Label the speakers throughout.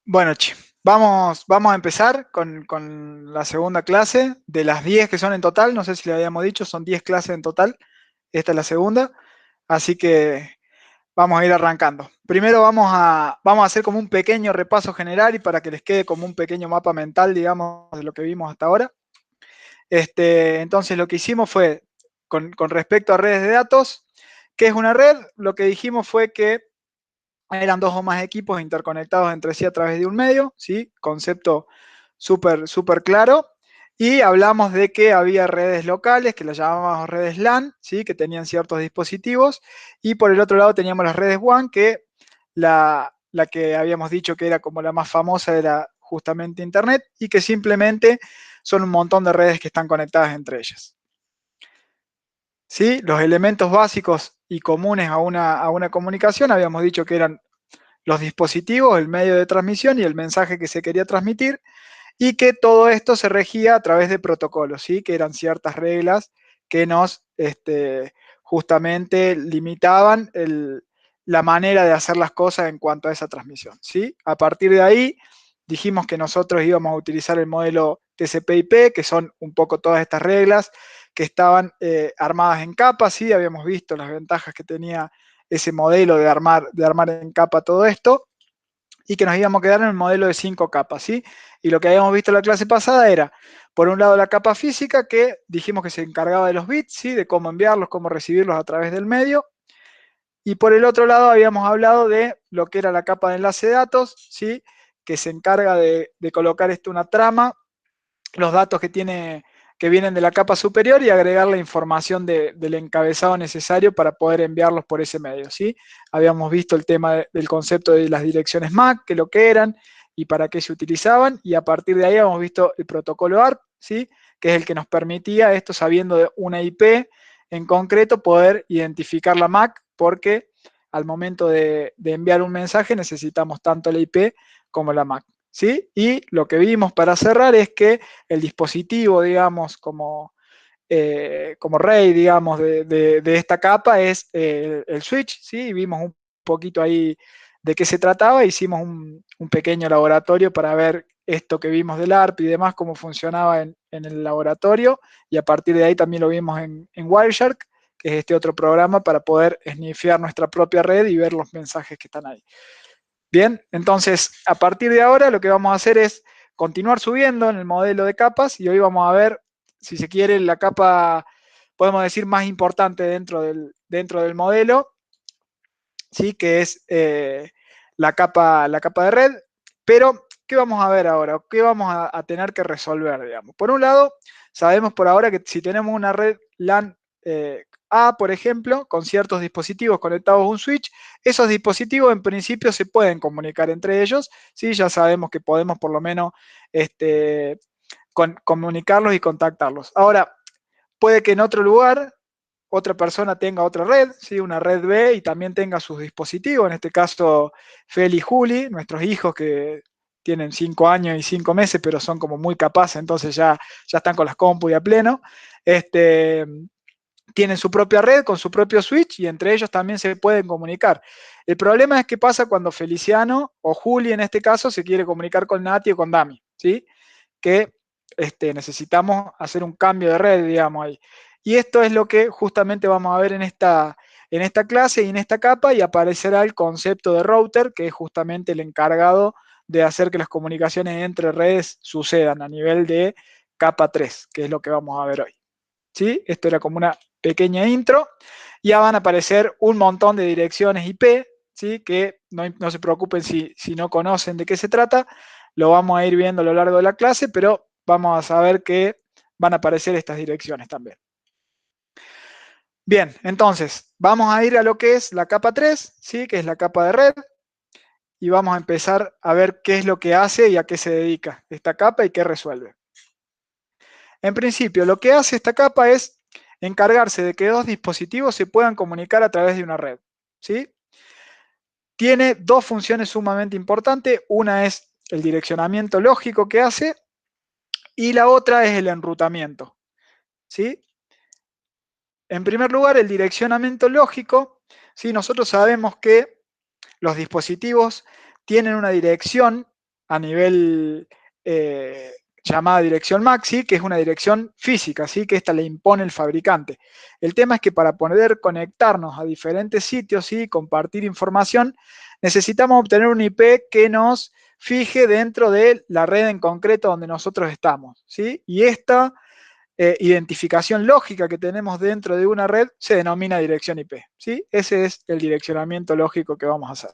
Speaker 1: Bueno, vamos a empezar con la segunda clase. De las 10 que son en total, no sé si le habíamos dicho, son 10 clases en total. Esta es la segunda, así que vamos a ir arrancando. Primero vamos a hacer como un pequeño repaso general y para que les quede como un pequeño mapa mental, digamos, de lo que vimos hasta ahora. Entonces lo que hicimos fue, con respecto a redes de datos, ¿qué es una red? Lo que dijimos fue que eran dos o más equipos interconectados entre sí a través de un medio, ¿sí? Concepto súper claro. Y hablamos de que había redes locales, que las llamábamos redes LAN, ¿sí? Que tenían ciertos dispositivos. Y por el otro lado teníamos las redes WAN, que la que habíamos dicho que era como la más famosa era justamente Internet, y que simplemente son un montón de redes que están conectadas entre ellas. ¿Sí? Los elementos básicos y comunes a una comunicación habíamos dicho que eran los dispositivos, el medio de transmisión y el mensaje que se quería transmitir, y que todo esto se regía a través de protocolos, ¿sí? Que eran ciertas reglas que nos justamente limitaban la manera de hacer las cosas en cuanto a esa transmisión, ¿sí? A partir de ahí dijimos que nosotros íbamos a utilizar el modelo TCP/IP, que son un poco todas estas reglas que estaban armadas en capas, ¿sí? Habíamos visto las ventajas que tenía ese modelo de armar en capa todo esto, y que nos íbamos a quedar en el modelo de 5 capas, ¿sí? Y lo que habíamos visto en la clase pasada era, por un lado, la capa física, que dijimos que se encargaba de los bits, ¿sí? De cómo enviarlos, cómo recibirlos a través del medio. Y por el otro lado habíamos hablado de lo que era la capa de enlace de datos, ¿sí? Que se encarga de colocar una trama, los datos que vienen de la capa superior y agregar la información del encabezado necesario para poder enviarlos por ese medio, ¿sí? Habíamos visto el tema del concepto de las direcciones MAC, que lo que eran y para qué se utilizaban, y a partir de ahí hemos visto el protocolo ARP, ¿sí? Que es el que nos permitía esto, sabiendo de una IP en concreto, poder identificar la MAC, porque al momento de enviar un mensaje necesitamos tanto la IP como la MAC, ¿sí? Y lo que vimos para cerrar es que el dispositivo, digamos, como rey, digamos, de esta capa es el switch, ¿sí? Y vimos un poquito ahí de qué se trataba, hicimos un pequeño laboratorio para ver esto que vimos del ARP y demás, cómo funcionaba en el laboratorio, y a partir de ahí también lo vimos en Wireshark, que es este otro programa para poder snifear nuestra propia red y ver los mensajes que están ahí. Bien, entonces a partir de ahora lo que vamos a hacer es continuar subiendo en el modelo de capas, y hoy vamos a ver, si se quiere, la capa, podemos decir, más importante dentro del modelo, ¿sí? Que es la capa de red. Pero, ¿qué vamos a ver ahora? ¿Qué vamos a tener que resolver, digamos? Por un lado, sabemos por ahora que si tenemos una red LAN A, por ejemplo, con ciertos dispositivos conectados a un switch, esos dispositivos en principio se pueden comunicar entre ellos, ¿sí? Ya sabemos que podemos por lo menos comunicarlos y contactarlos. Ahora, puede que en otro lugar otra persona tenga otra red, ¿sí? Una red B, y también tenga sus dispositivos, en este caso Feli y Juli, nuestros hijos que tienen 5 años y 5 meses, pero son como muy capaces, entonces ya están con las compu y a pleno. Tienen su propia red con su propio switch y entre ellos también se pueden comunicar. El problema es qué pasa cuando Feliciano o Juli en este caso se quiere comunicar con Nati o con Dami, ¿sí? Que necesitamos hacer un cambio de red, digamos ahí. Y esto es lo que justamente vamos a ver en esta clase y en esta capa, y aparecerá el concepto de router, que es justamente el encargado de hacer que las comunicaciones entre redes sucedan a nivel de capa 3, que es lo que vamos a ver hoy. ¿Sí? Esto era como una pequeña intro. Ya van a aparecer un montón de direcciones IP, ¿sí? Que no se preocupen si no conocen de qué se trata, lo vamos a ir viendo a lo largo de la clase, pero vamos a saber que van a aparecer estas direcciones también. Bien, entonces vamos a ir a lo que es la capa 3, ¿sí? Que es la capa de red, y vamos a empezar a ver qué es lo que hace y a qué se dedica esta capa y qué resuelve. En principio, lo que hace esta capa es encargarse de que dos dispositivos se puedan comunicar a través de una red, ¿sí? Tiene dos funciones sumamente importantes. Una es el direccionamiento lógico que hace, y la otra es el enrutamiento, ¿sí? En primer lugar, el direccionamiento lógico, ¿sí? Nosotros sabemos que los dispositivos tienen una dirección a nivel llamada dirección MAXI, que es una dirección física, ¿sí? Que esta le impone el fabricante. El tema es que para poder conectarnos a diferentes sitios y compartir información, necesitamos obtener un IP que nos fije dentro de la red en concreto donde nosotros estamos, ¿sí? Y esta identificación lógica que tenemos dentro de una red se denomina dirección IP, ¿sí? Ese es el direccionamiento lógico que vamos a hacer.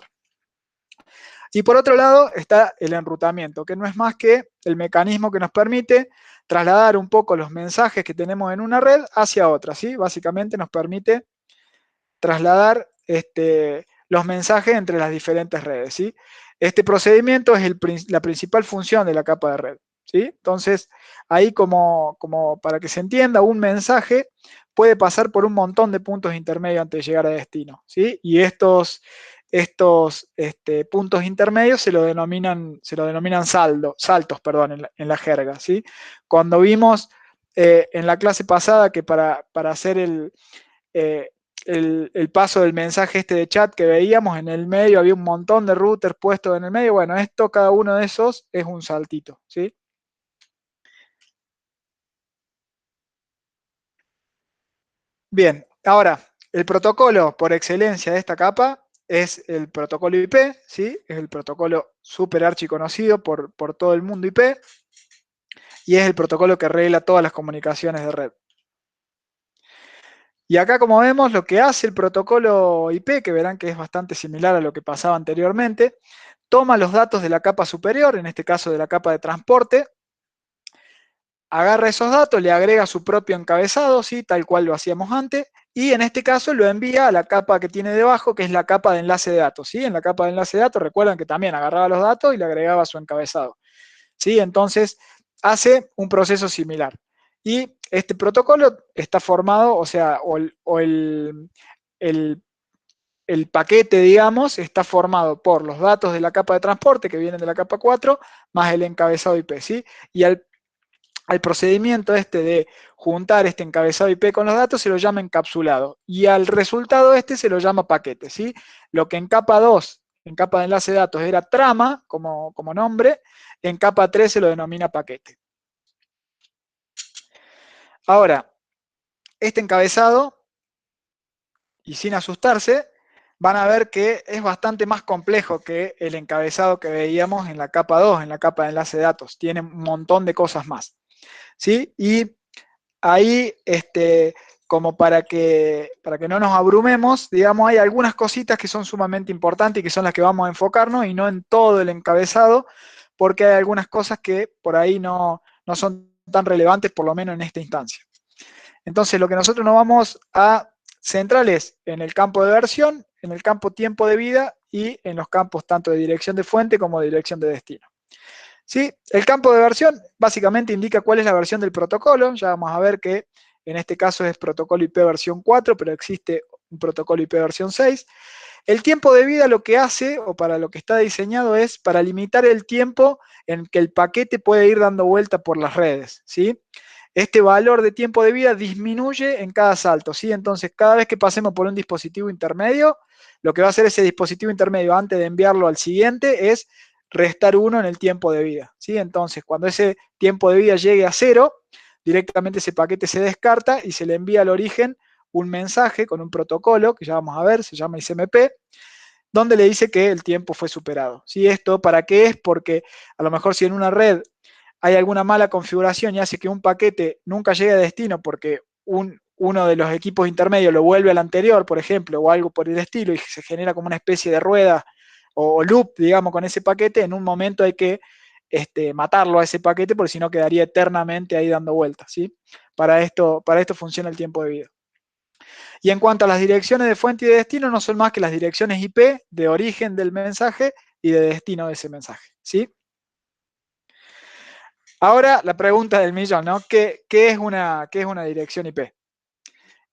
Speaker 1: Y por otro lado está el enrutamiento, que no es más que el mecanismo que nos permite trasladar un poco los mensajes que tenemos en una red hacia otra, ¿sí? Básicamente nos permite trasladar los mensajes entre las diferentes redes, ¿sí? Este procedimiento es la principal función de la capa de red, ¿sí? Entonces, ahí como para que se entienda, un mensaje puede pasar por un montón de puntos intermedios antes de llegar a destino, ¿sí? Y estos puntos intermedios se lo denominan saltos, perdón, en la jerga, ¿sí? Cuando vimos en la clase pasada que para hacer eh, el paso del mensaje de chat que veíamos en el medio, había un montón de routers puestos en el medio. Bueno, cada uno de esos es un saltito, ¿sí? Bien, ahora, el protocolo por excelencia de esta capa es el protocolo IP, ¿sí? Es el protocolo súper archiconocido por todo el mundo IP y es el protocolo que regla todas las comunicaciones de red. Y acá, como vemos, lo que hace el protocolo IP, que verán que es bastante similar a lo que pasaba anteriormente, toma los datos de la capa superior, en este caso de la capa de transporte, agarra esos datos, le agrega su propio encabezado, ¿sí? Tal cual lo hacíamos antes, y en este caso lo envía a la capa que tiene debajo, que es la capa de enlace de datos, ¿sí? En la capa de enlace de datos, recuerdan que también agarraba los datos y le agregaba su encabezado, ¿sí? Entonces, hace un proceso similar. Y este protocolo está formado, o sea, el el paquete, digamos, está formado por los datos de la capa de transporte que vienen de la capa 4, más el encabezado IP, ¿sí? Y al procedimiento de juntar este encabezado IP con los datos se lo llama encapsulado. Y al resultado se lo llama paquete, ¿sí? Lo que en capa 2, en capa de enlace de datos, era trama como nombre, en capa 3 se lo denomina paquete. Ahora, este encabezado, y sin asustarse, van a ver que es bastante más complejo que el encabezado que veíamos en la capa 2, en la capa de enlace de datos. Tiene un montón de cosas más, ¿sí? Y ahí, como para que no nos abrumemos, digamos, hay algunas cositas que son sumamente importantes y que son las que vamos a enfocarnos y no en todo el encabezado, porque hay algunas cosas que por ahí no son tan relevantes, por lo menos en esta instancia. Entonces, lo que nosotros nos vamos a centrar es en el campo de versión, en el campo tiempo de vida y en los campos tanto de dirección de fuente como de dirección de destino. ¿Sí? El campo de versión básicamente indica cuál es la versión del protocolo. Ya vamos a ver que en este caso es protocolo IP versión 4, pero existe un protocolo IP versión 6. El tiempo de vida lo que hace, o para lo que está diseñado, es para limitar el tiempo en que el paquete puede ir dando vuelta por las redes, ¿sí? Este valor de tiempo de vida disminuye en cada salto, ¿sí? Entonces, cada vez que pasemos por un dispositivo intermedio, lo que va a hacer ese dispositivo intermedio antes de enviarlo al siguiente es restar 1 en el tiempo de vida, ¿sí? Entonces, cuando ese tiempo de vida llegue a 0, directamente ese paquete se descarta y se le envía al origen un mensaje con un protocolo, que ya vamos a ver, se llama ICMP, donde le dice que el tiempo fue superado. ¿Sí? ¿Esto para qué es? Porque a lo mejor si en una red hay alguna mala configuración y hace que un paquete nunca llegue a destino porque uno de los equipos intermedios lo vuelve al anterior, por ejemplo, o algo por el estilo, y se genera como una especie de rueda o loop, digamos, con ese paquete, en un momento hay que matarlo a ese paquete, porque si no quedaría eternamente ahí dando vueltas. ¿Sí? Para esto funciona el tiempo de vida. Y en cuanto a las direcciones de fuente y de destino, no son más que las direcciones IP de origen del mensaje y de destino de ese mensaje. ¿Sí? Ahora la pregunta del millón, ¿no? ¿Qué es una dirección IP?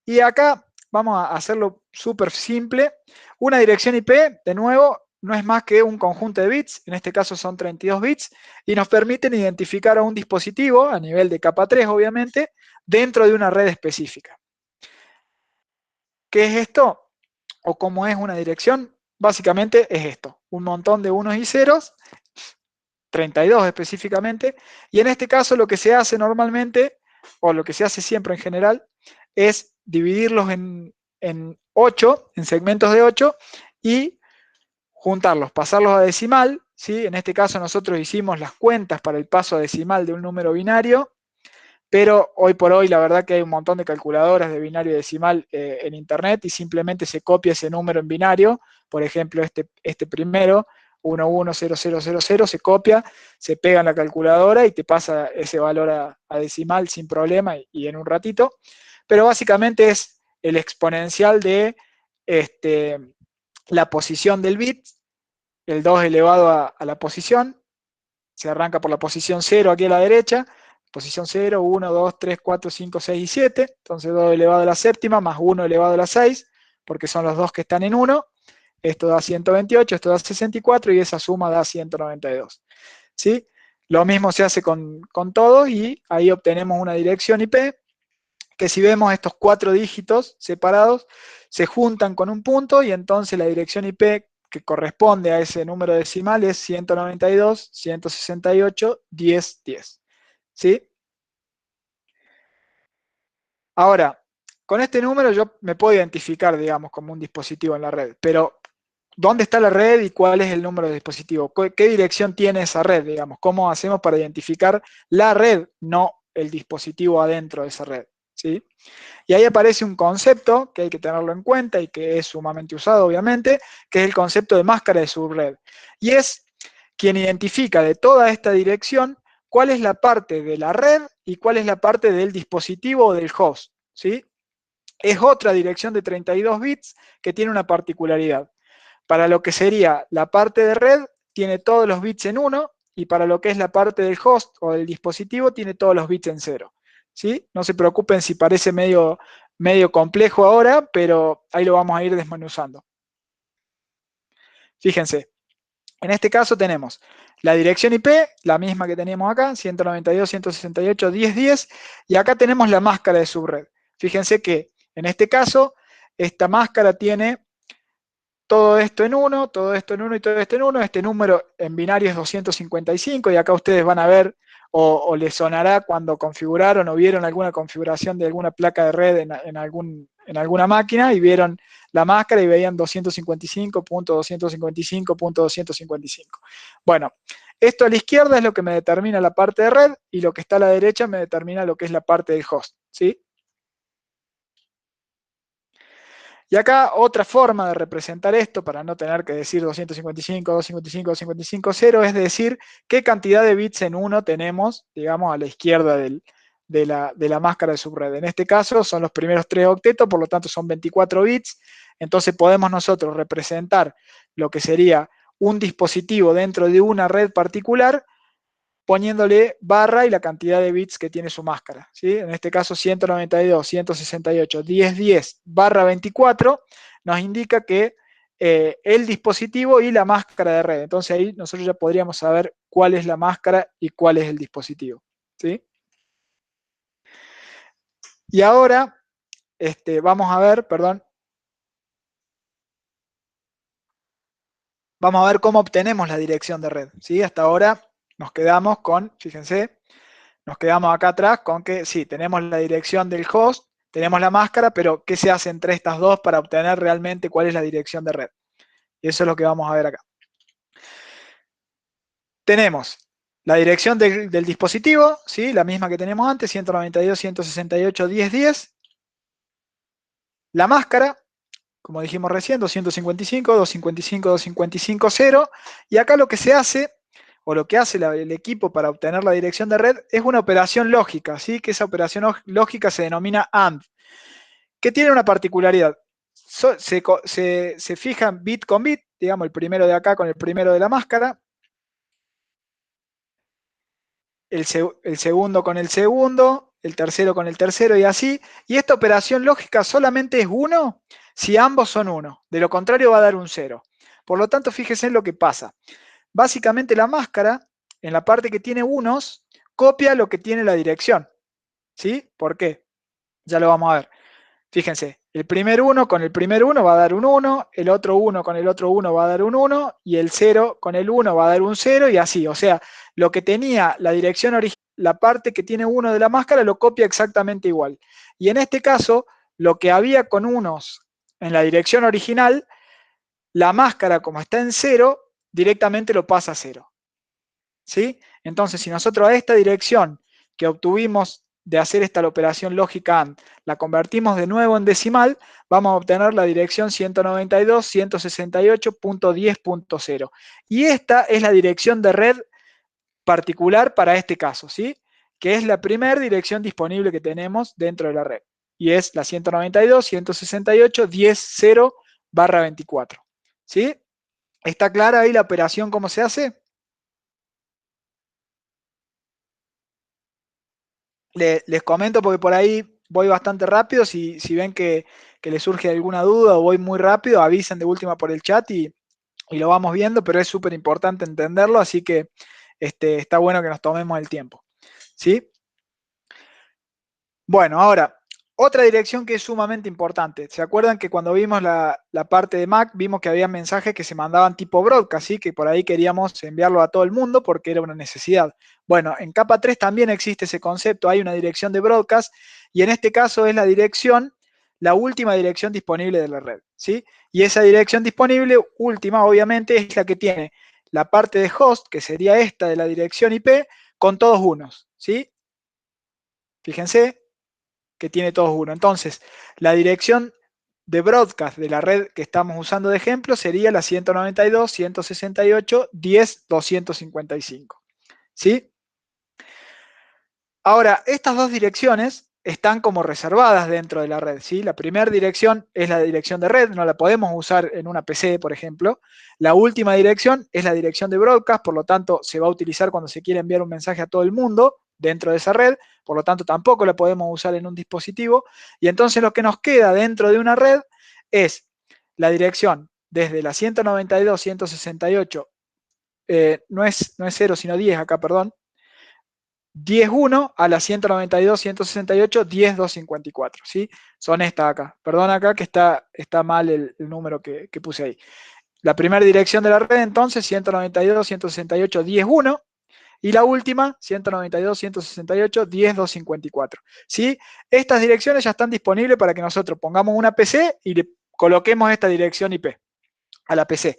Speaker 1: Y acá vamos a hacerlo súper simple. Una dirección IP, de nuevo, no es más que un conjunto de bits, en este caso son 32 bits, y nos permiten identificar a un dispositivo, a nivel de capa 3 obviamente, dentro de una red específica. ¿Qué es esto? ¿O cómo es una dirección? Básicamente es esto, un montón de unos y ceros 32 específicamente, y en este caso lo que se hace normalmente, o lo que se hace siempre en general, es dividirlos en 8, en segmentos de 8, y juntarlos, pasarlos a decimal, ¿sí? En este caso nosotros hicimos las cuentas para el paso a decimal de un número binario, pero hoy por hoy la verdad que hay un montón de calculadoras de binario y decimal en internet y simplemente se copia ese número en binario, por ejemplo este primero, 110000, se copia, se pega en la calculadora y te pasa ese valor a decimal sin problema y en un ratito, pero básicamente es el exponencial de la posición del bit, el 2 elevado a la posición, se arranca por la posición 0 aquí a la derecha, posición 0, 1, 2, 3, 4, 5, 6 y 7, entonces 2 elevado a la séptima más 1 elevado a la 6, porque son los dos que están en 1, esto da 128, esto da 64 y esa suma da 192. ¿Sí? Lo mismo se hace con todo y ahí obtenemos una dirección IP que si vemos estos 4 dígitos separados se juntan con un punto y entonces la dirección IP que corresponde a ese número decimal es 192, 168, 10, 10. ¿Sí? Ahora, con este número yo me puedo identificar, digamos, como un dispositivo en la red, pero ¿dónde está la red y cuál es el número de dispositivo? ¿Qué dirección tiene esa red, digamos? ¿Cómo hacemos para identificar la red, no el dispositivo adentro de esa red? ¿Sí? Y ahí aparece un concepto que hay que tenerlo en cuenta y que es sumamente usado, obviamente, que es el concepto de máscara de subred. Y es quien identifica de toda esta dirección cuál es la parte de la red y cuál es la parte del dispositivo o del host. ¿Sí? Es otra dirección de 32 bits que tiene una particularidad. Para lo que sería la parte de red, tiene todos los bits en 1, y para lo que es la parte del host o del dispositivo, tiene todos los bits en 0. ¿Sí? No se preocupen si parece medio complejo ahora, pero ahí lo vamos a ir desmenuzando. Fíjense, en este caso tenemos la dirección IP, la misma que teníamos acá, 192.168.10.10, y acá tenemos la máscara de subred. Fíjense que en este caso, esta máscara tiene todo esto en 1, todo esto en 1 y todo esto en 1. Este número en binario es 255 y acá ustedes van a ver o les sonará cuando configuraron o vieron alguna configuración de alguna placa de red en alguna máquina y vieron la máscara y veían 255.255.255. Bueno, esto a la izquierda es lo que me determina la parte de red y lo que está a la derecha me determina lo que es la parte del host, ¿sí? Y acá otra forma de representar esto, para no tener que decir 255, 255, 255, 0, es decir, qué cantidad de bits en 1 tenemos, digamos, a la izquierda de la máscara de subred. En este caso son los primeros 3 octetos, por lo tanto son 24 bits. Entonces podemos nosotros representar lo que sería un dispositivo dentro de una red particular poniéndole barra y la cantidad de bits que tiene su máscara. ¿Sí? En este caso 192, 168, 1010 barra 24 nos indica que el dispositivo y la máscara de red. Entonces ahí nosotros ya podríamos saber cuál es la máscara y cuál es el dispositivo. ¿Sí? Y ahora vamos a ver, perdón, vamos a ver cómo obtenemos la dirección de red. ¿Sí? Hasta ahora nos quedamos con, fíjense, nos quedamos acá atrás con que sí, tenemos la dirección del host, tenemos la máscara, pero ¿qué se hace entre estas dos para obtener realmente cuál es la dirección de red? Y eso es lo que vamos a ver acá. Tenemos la dirección del dispositivo, ¿sí? La misma que tenemos antes, 192.168.10.10. La máscara, como dijimos recién, 255, 255, 255, 0. Y acá lo que se hace, o lo que hace el equipo para obtener la dirección de red, es una operación lógica, ¿sí? Que esa operación lógica se denomina AND, que tiene una particularidad. Se fijan bit con bit, digamos, el primero de acá con el primero de la máscara, el segundo con el segundo, el tercero con el tercero y así. Y esta operación lógica solamente es 1 si ambos son 1. De lo contrario va a dar un 0. Por lo tanto, fíjense en lo que pasa. Básicamente la máscara, en la parte que tiene unos, copia lo que tiene la dirección. ¿Sí? ¿Por qué? Ya lo vamos a ver. Fíjense, El primer 1 con el primer 1 va a dar un 1, el otro 1 con el otro 1 va a dar un 1, y el 0 con el 1 va a dar un 0, y así. O sea, lo que tenía la dirección original, la parte que tiene 1 de la máscara lo copia exactamente igual. Y en este caso, lo que había con unos en la dirección original, la máscara, como está en 0, directamente lo pasa a 0. ¿Sí? Entonces, si nosotros a esta dirección que obtuvimos de hacer esta operación lógica AND, la convertimos de nuevo en decimal, vamos a obtener la dirección 192.168.10.0. Y esta es la dirección de red particular para este caso, ¿sí? Que es la primera dirección disponible que tenemos dentro de la red. Y es la 192.168.10.0/24. ¿Sí? ¿Está clara ahí la operación cómo se hace? Les comento porque por ahí voy bastante rápido. Si ven que les surge alguna duda o voy muy rápido, avisen de última por el chat y lo vamos viendo, pero es súper importante entenderlo, así que está bueno que nos tomemos el tiempo. ¿Sí? Bueno, ahora, otra dirección que es sumamente importante. ¿Se acuerdan que cuando vimos la parte de Mac, vimos que había mensajes que se mandaban tipo broadcast, ¿sí? Que por ahí queríamos enviarlo a todo el mundo porque era una necesidad? Bueno, en capa 3 también existe ese concepto, hay una dirección de broadcast, y en este caso es la dirección, la última dirección disponible de la red, ¿sí? Y esa dirección disponible, última, obviamente, es la que tiene la parte de host, que sería esta de la dirección IP, con todos unos, ¿sí? Fíjense que tiene todos uno. Entonces, la dirección de broadcast de la red que estamos usando de ejemplo sería la 192.168.10.255. ¿Sí? Ahora, estas dos direcciones están como reservadas dentro de la red, ¿sí? La primera dirección es la dirección de red, no la podemos usar en una PC, por ejemplo. La última dirección es la dirección de broadcast, por lo tanto, se va a utilizar cuando se quiere enviar un mensaje a todo el mundo dentro de esa red, por lo tanto, tampoco la podemos usar en un dispositivo. Y entonces lo que nos queda dentro de una red es la dirección desde la 192.168, no es 0, sino 10 acá, perdón, 10.1 a la 192.168.10.254, ¿sí? Son estas acá. Perdón acá que está mal el número que puse ahí. La primera dirección de la red, entonces, 192.168.10.1, y la última, 192.168.10.254, ¿sí? Estas direcciones ya están disponibles para que nosotros pongamos una PC y le coloquemos esta dirección IP a la PC.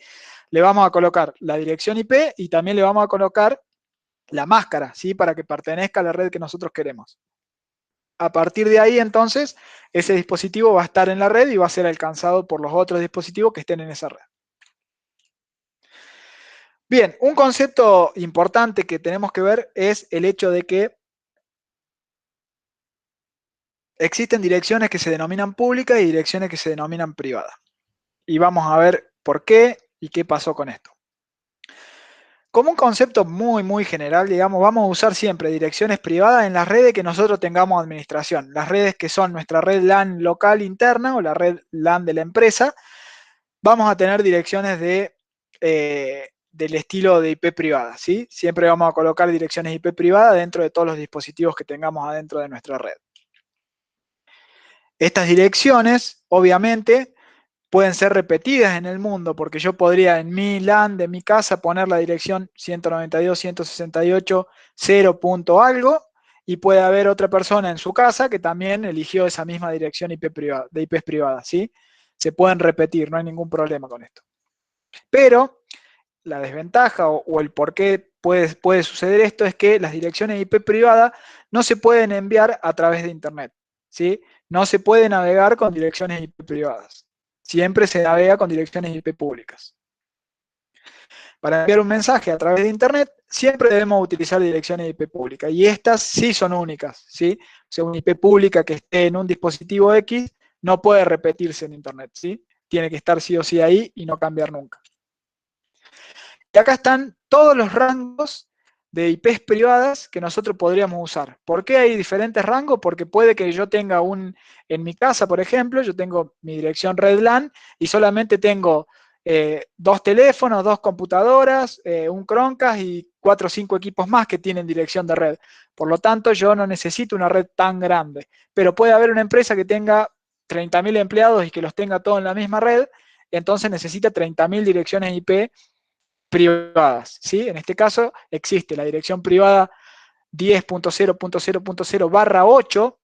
Speaker 1: Le vamos a colocar la dirección IP y también le vamos a colocar la máscara, ¿sí? Para que pertenezca a la red que nosotros queremos. A partir de ahí, entonces, ese dispositivo va a estar en la red y va a ser alcanzado por los otros dispositivos que estén en esa red. Bien, un concepto importante que tenemos que ver es el hecho de que existen direcciones que se denominan públicas y direcciones que se denominan privadas. Y vamos a ver por qué y qué pasó con esto. Como un concepto muy, muy general, digamos, vamos a usar siempre direcciones privadas en las redes que nosotros tengamos administración. Las redes que son nuestra red LAN local interna o la red LAN de la empresa, vamos a tener direcciones del estilo de IP privada, ¿sí? Siempre vamos a colocar direcciones IP privadas dentro de todos los dispositivos que tengamos adentro de nuestra red. Estas direcciones, obviamente, pueden ser repetidas en el mundo, porque yo podría en mi LAN de mi casa poner la dirección 192.168.0 punto algo, y puede haber otra persona en su casa que también eligió esa misma dirección IP privada, de IPs privadas, ¿sí? Se pueden repetir, no hay ningún problema con esto. Pero la desventaja o el por qué puede suceder esto es que las direcciones IP privadas no se pueden enviar a través de Internet, ¿sí? No se puede navegar con direcciones IP privadas. Siempre se navega con direcciones IP públicas. Para enviar un mensaje a través de Internet, siempre debemos utilizar direcciones IP públicas. Y estas sí son únicas, ¿sí? O sea, una IP pública que esté en un dispositivo X no puede repetirse en Internet, ¿sí? Tiene que estar sí o sí ahí y no cambiar nunca. Y acá están todos los rangos de IPs privadas que nosotros podríamos usar. ¿Por qué hay diferentes rangos? Porque puede que yo tenga en mi casa, por ejemplo, yo tengo mi dirección red LAN y solamente tengo 2 teléfonos, 2 computadoras, un Chromecast y 4 o 5 equipos más que tienen dirección de red. Por lo tanto, yo no necesito una red tan grande. Pero puede haber una empresa que tenga 30.000 empleados y que los tenga todos en la misma red, entonces necesita 30.000 direcciones IP privadas, ¿sí? En este caso existe la dirección privada 10.0.0.0/8.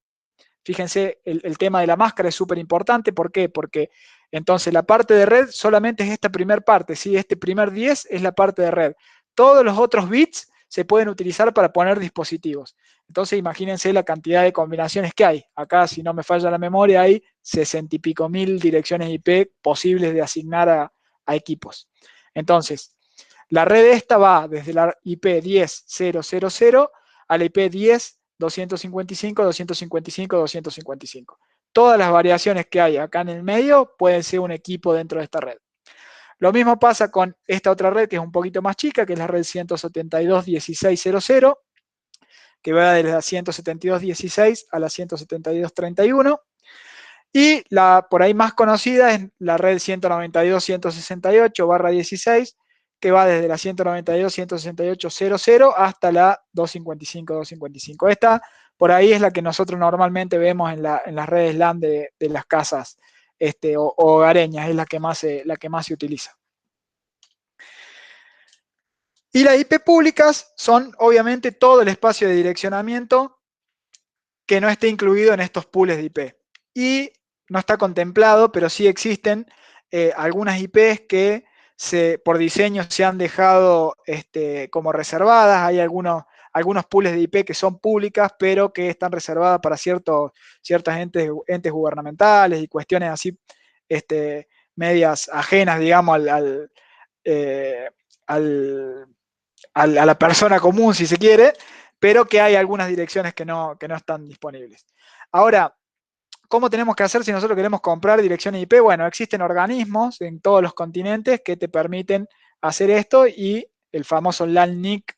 Speaker 1: Fíjense, el tema de la máscara es súper importante. ¿Por qué? Porque entonces la parte de red solamente es esta primera parte, ¿sí? Este primer 10 es la parte de red. Todos los otros bits se pueden utilizar para poner dispositivos. Entonces imagínense la cantidad de combinaciones que hay. Acá, si no me falla la memoria, hay 60 y pico mil direcciones IP posibles de asignar a equipos. Entonces, la red esta va desde la IP 10.0.0.0 a la IP 10.255, 255, 255. Todas las variaciones que hay acá en el medio pueden ser un equipo dentro de esta red. Lo mismo pasa con esta otra red que es un poquito más chica, que es la red 172.16.00, que va desde la 172.16 a la 172.31. Y la por ahí más conocida es la red 192.168/16, que va desde la 192.168.00 hasta la 255.255. Esta por ahí es la que nosotros normalmente vemos en las redes LAN de las casas o hogareñas, es la que más se utiliza. Y las IP públicas son obviamente todo el espacio de direccionamiento que no esté incluido en estos pools de IP. Y no está contemplado, pero sí existen algunas IPs que por diseño se han dejado como reservadas. Hay algunos pools de IP que son públicas, pero que están reservadas para ciertos entes gubernamentales y cuestiones así medias ajenas, digamos, eh, al, a la persona común, si se quiere, pero que hay algunas direcciones que no están disponibles. Ahora, ¿cómo tenemos que hacer si nosotros queremos comprar direcciones IP? Bueno, existen organismos en todos los continentes que te permiten hacer esto y el famoso LANNIC,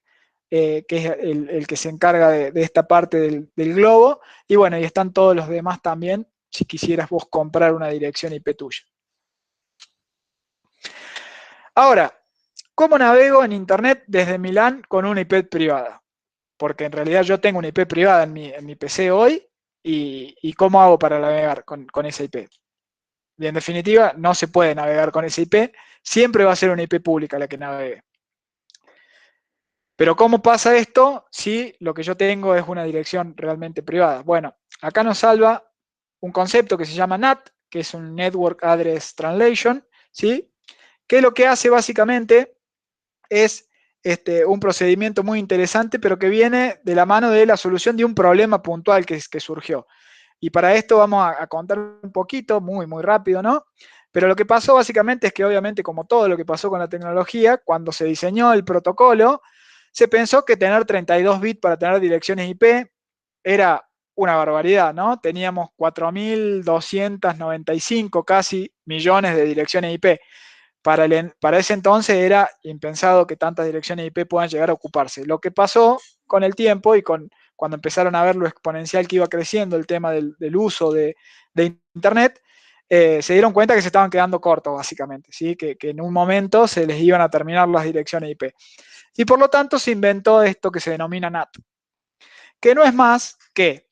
Speaker 1: que es el que se encarga de esta parte del globo. Y bueno, y están todos los demás también, si quisieras vos comprar una dirección IP tuya. Ahora, ¿cómo navego en Internet desde Milán con una IP privada? Porque en realidad yo tengo una IP privada en mi PC hoy, y ¿cómo hago para navegar con esa IP? Y en definitiva, no se puede navegar con esa IP, siempre va a ser una IP pública la que navegue. Pero ¿cómo pasa esto si lo que yo tengo es una dirección realmente privada? Bueno, acá nos salva un concepto que se llama NAT, que es un Network Address Translation, ¿sí? Que lo que hace básicamente es un procedimiento muy interesante, pero que viene de la mano de la solución de un problema puntual que surgió. Y para esto vamos a contar un poquito, muy, muy rápido, ¿no? Pero lo que pasó básicamente es que obviamente, como todo lo que pasó con la tecnología, cuando se diseñó el protocolo, se pensó que tener 32 bits para tener direcciones IP era una barbaridad, ¿no? Teníamos 4.295 casi millones de direcciones IP. Para ese entonces era impensado que tantas direcciones IP puedan llegar a ocuparse. Lo que pasó con el tiempo y cuando empezaron a ver lo exponencial que iba creciendo el tema del uso de Internet, se dieron cuenta que se estaban quedando cortos, básicamente, ¿sí? Que en un momento se les iban a terminar las direcciones IP. Y por lo tanto se inventó esto que se denomina NAT, que no es más que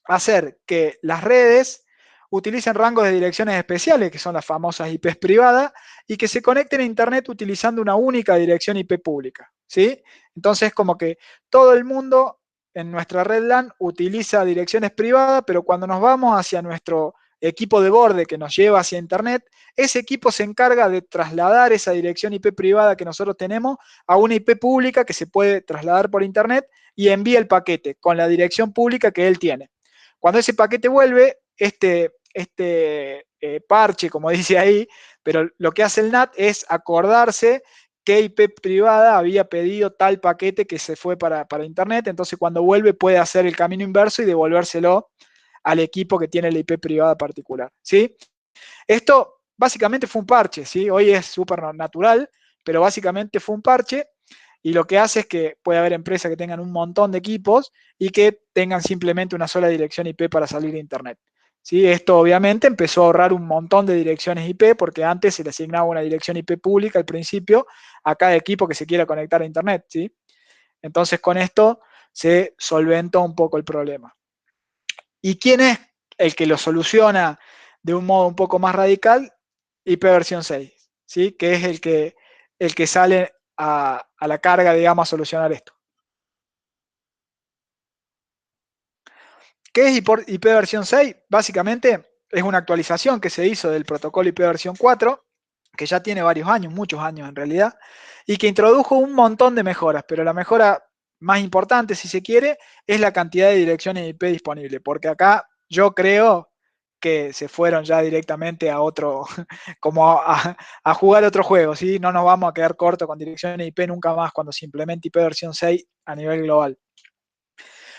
Speaker 1: hacer que las redes utilicen rangos de direcciones especiales, que son las famosas IPs privadas, y que se conecten a Internet utilizando una única dirección IP pública, ¿sí? Entonces, como que todo el mundo en nuestra red LAN utiliza direcciones privadas, pero cuando nos vamos hacia nuestro equipo de borde que nos lleva hacia Internet, ese equipo se encarga de trasladar esa dirección IP privada que nosotros tenemos a una IP pública que se puede trasladar por Internet y envía el paquete con la dirección pública que él tiene. Cuando ese paquete vuelve, parche, como dice ahí, pero lo que hace el NAT es acordarse qué IP privada había pedido tal paquete que se fue para Internet. Entonces, cuando vuelve, puede hacer el camino inverso y devolvérselo al equipo que tiene la IP privada particular, ¿sí? Esto básicamente fue un parche, ¿sí? Hoy es súper natural, pero básicamente fue un parche. Y lo que hace es que puede haber empresas que tengan un montón de equipos y que tengan simplemente una sola dirección IP para salir a Internet. ¿Sí? Esto obviamente empezó a ahorrar un montón de direcciones IP porque antes se le asignaba una dirección IP pública al principio a cada equipo que se quiera conectar a Internet, ¿sí? Entonces con esto se solventó un poco el problema. ¿Y quién es el que lo soluciona de un modo un poco más radical, IP versión 6, ¿sí? Que es el que sale a la carga, digamos, a solucionar esto. ¿Qué es IP versión 6? Básicamente es una actualización que se hizo del protocolo IP versión 4, que ya tiene varios años, muchos años en realidad, y que introdujo un montón de mejoras, pero la mejora más importante, si se quiere, es la cantidad de direcciones IP disponibles, porque acá yo creo que se fueron ya directamente a otro, como a jugar otro juego, ¿sí? No nos vamos a quedar cortos con direcciones IP nunca más cuando se implemente IP versión 6 a nivel global.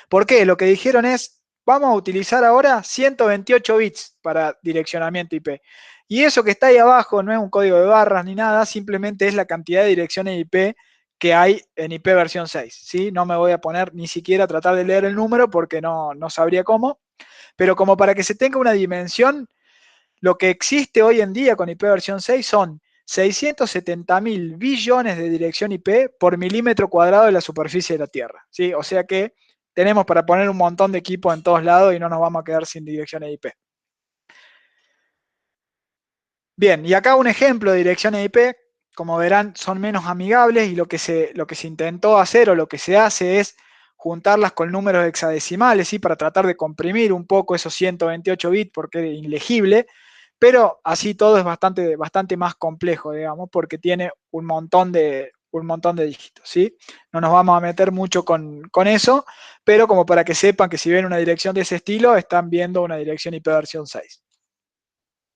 Speaker 1: ¿Por qué? Lo que dijeron es, vamos a utilizar ahora 128 bits para direccionamiento IP. Y eso que está ahí abajo no es un código de barras ni nada, simplemente es la cantidad de direcciones IP que hay en IP versión 6. ¿Sí? No me voy a poner ni siquiera a tratar de leer el número porque no sabría cómo. Pero como para que se tenga una dimensión, lo que existe hoy en día con IP versión 6 son 670.000 billones de dirección IP por milímetro cuadrado de la superficie de la Tierra. ¿Sí? O sea que tenemos para poner un montón de equipos en todos lados y no nos vamos a quedar sin direcciones IP. Bien, y acá un ejemplo de direcciones IP, como verán, son menos amigables y lo que se intentó hacer o lo que se hace es juntarlas con números hexadecimales, ¿sí? Para tratar de comprimir un poco esos 128 bits porque es ilegible, pero así todo es bastante más complejo, digamos, porque tiene un montón de dígitos, ¿sí? No nos vamos a meter mucho con eso, pero como para que sepan que si ven una dirección de ese estilo, están viendo una dirección IP versión 6.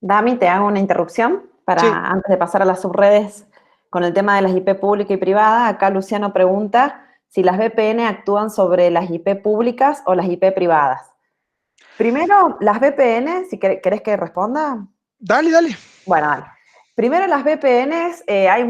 Speaker 2: Dami, te hago una interrupción
Speaker 1: Sí,
Speaker 2: para antes de pasar a las subredes con el tema de las IP pública y privada. Acá Luciano pregunta si las VPN actúan sobre las IP públicas o las IP privadas. Primero, las VPN, si querés que responda.
Speaker 1: dale, dale.
Speaker 2: Bueno, dale. Primero, las VPNs, hay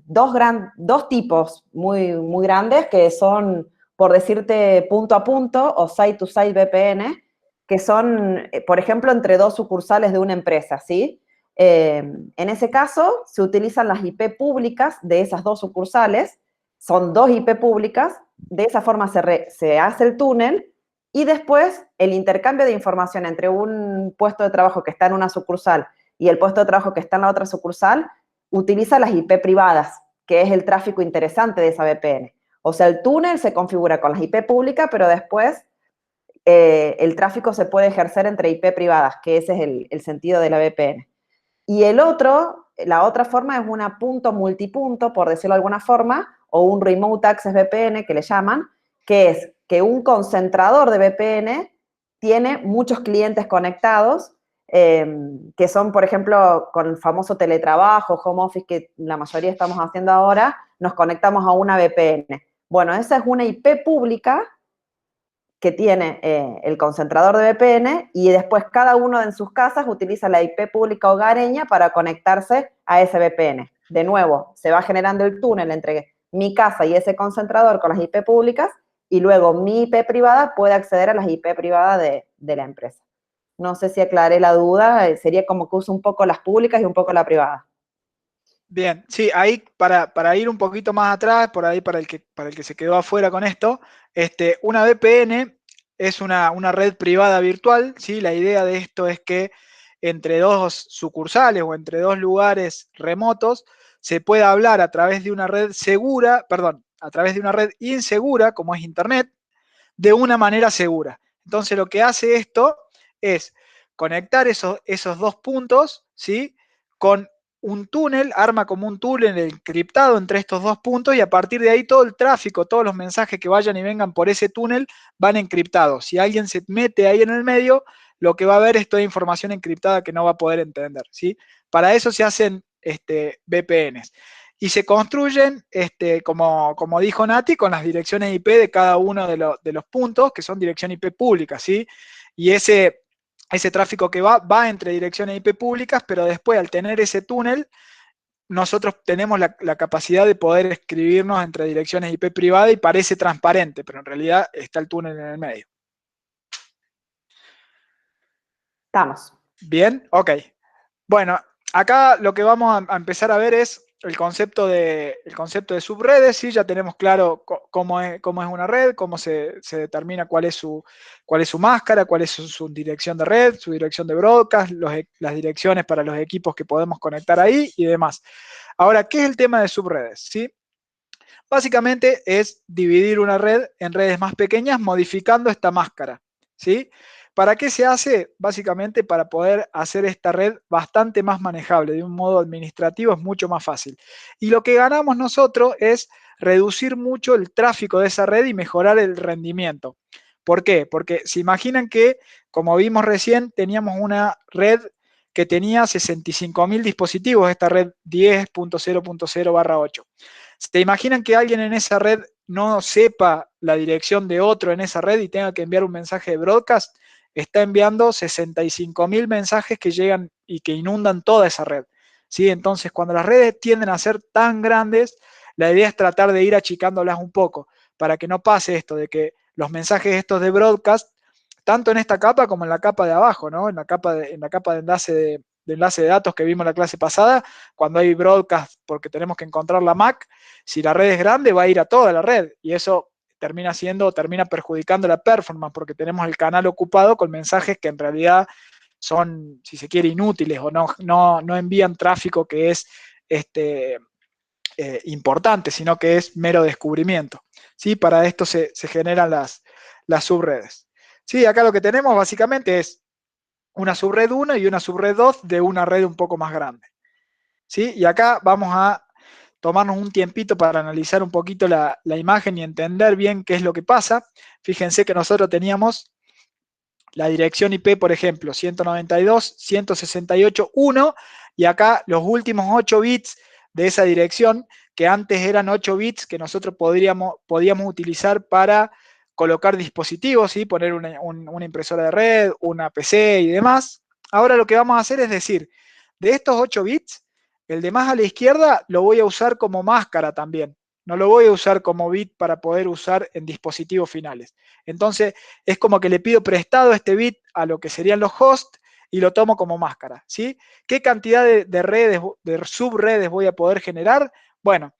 Speaker 2: dos tipos muy grandes que son, por decirte, punto a punto o site-to-site VPN, que son, por ejemplo, entre dos sucursales de una empresa, ¿sí? En ese caso, se utilizan las IP públicas de esas dos sucursales, son dos IP públicas, de esa forma se hace el túnel y después el intercambio de información entre un puesto de trabajo que está en una sucursal y el puesto de trabajo que está en la otra sucursal utiliza las IP privadas, que es el tráfico interesante de esa VPN. O sea, el túnel se configura con las IP públicas, pero después el tráfico se puede ejercer entre IP privadas, que ese es el sentido de la VPN. Y la otra forma es una punto multipunto, por decirlo de alguna forma, o un Remote Access VPN que le llaman, que es que un concentrador de VPN tiene muchos clientes conectados, que son, por ejemplo, con el famoso teletrabajo, home office que la mayoría estamos haciendo ahora, nos conectamos a una VPN. Bueno, esa es una IP pública que tiene el concentrador de VPN y después cada uno en sus casas utiliza la IP pública hogareña para conectarse a ese VPN. De nuevo, se va generando el túnel entre mi casa y ese concentrador con las IP públicas y luego mi IP privada puede acceder a las IP privadas de la empresa. No sé si aclaré la duda, sería como que uso un poco las públicas y un poco la privada.
Speaker 1: Bien, sí, ahí para ir un poquito más atrás, por ahí para el que se quedó afuera con esto, una VPN es una red privada virtual, ¿sí? La idea de esto es que entre dos sucursales o entre dos lugares remotos se pueda hablar a través de una red segura, perdón, a través de una red insegura, como es Internet, de una manera segura. Entonces lo que hace esto es conectar esos dos puntos, ¿sí? Con un túnel, arma como un túnel encriptado entre estos dos puntos y a partir de ahí todo el tráfico, todos los mensajes que vayan y vengan por ese túnel van encriptados. Si alguien se mete ahí en el medio, lo que va a ver es toda información encriptada que no va a poder entender, ¿sí? Para eso se hacen VPNs y se construyen, como dijo Nati, con las direcciones IP de cada uno de los puntos, que son dirección IP públicas, ¿sí? Y ese tráfico que va entre direcciones IP públicas, pero después al tener ese túnel, nosotros tenemos la capacidad de poder escribirnos entre direcciones IP privadas y parece transparente, pero en realidad está el túnel en el medio.
Speaker 2: Estamos.
Speaker 1: Bien, ok. Bueno, acá lo que vamos a empezar a ver es el concepto de subredes, ¿sí? Ya tenemos claro cómo es una red, cómo se determina cuál es su máscara, cuál es su dirección de red, su dirección de broadcast, las direcciones para los equipos que podemos conectar ahí y demás. Ahora, ¿qué es el tema de subredes? ¿Sí? Básicamente es dividir una red en redes más pequeñas modificando esta máscara. ¿Sí? ¿Para qué se hace? Básicamente para poder hacer esta red bastante más manejable, de un modo administrativo es mucho más fácil. Y lo que ganamos nosotros es reducir mucho el tráfico de esa red y mejorar el rendimiento. ¿Por qué? Porque se imaginan que, como vimos recién, teníamos una red que tenía 65.000 dispositivos, esta red 10.0.0/8. ¿Se imaginan que alguien en esa red no sepa la dirección de otro en esa red y tenga que enviar un mensaje de broadcast? Está enviando 65.000 mensajes que llegan y que inundan toda esa red. ¿Sí? Entonces, cuando las redes tienden a ser tan grandes, la idea es tratar de ir achicándolas un poco para que no pase esto de que los mensajes estos de broadcast, tanto en esta capa como en la capa de abajo, ¿no? En la capa de enlace de datos que vimos en la clase pasada, cuando hay broadcast porque tenemos que encontrar la MAC, si la red es grande va a ir a toda la red y eso termina perjudicando la performance porque tenemos el canal ocupado con mensajes que en realidad son, si se quiere, inútiles o no envían tráfico que es importante, sino que es mero descubrimiento. ¿Sí? Para esto se generan las subredes. ¿Sí? Acá lo que tenemos básicamente es una subred 1 y una subred 2 de una red un poco más grande. ¿Sí? Y acá vamos a tomarnos un tiempito para analizar un poquito la imagen y entender bien qué es lo que pasa. Fíjense que nosotros teníamos la dirección IP, por ejemplo, 192.168.1 y acá los últimos 8 bits de esa dirección, que antes eran 8 bits que nosotros podíamos utilizar para colocar dispositivos, ¿sí? Poner una impresora de red, una PC y demás. Ahora lo que vamos a hacer es decir, de estos 8 bits, el de más a la izquierda lo voy a usar como máscara también. No lo voy a usar como bit para poder usar en dispositivos finales. Entonces, es como que le pido prestado este bit a lo que serían los hosts y lo tomo como máscara. ¿Sí? ¿Qué cantidad de redes, de subredes voy a poder generar? Bueno,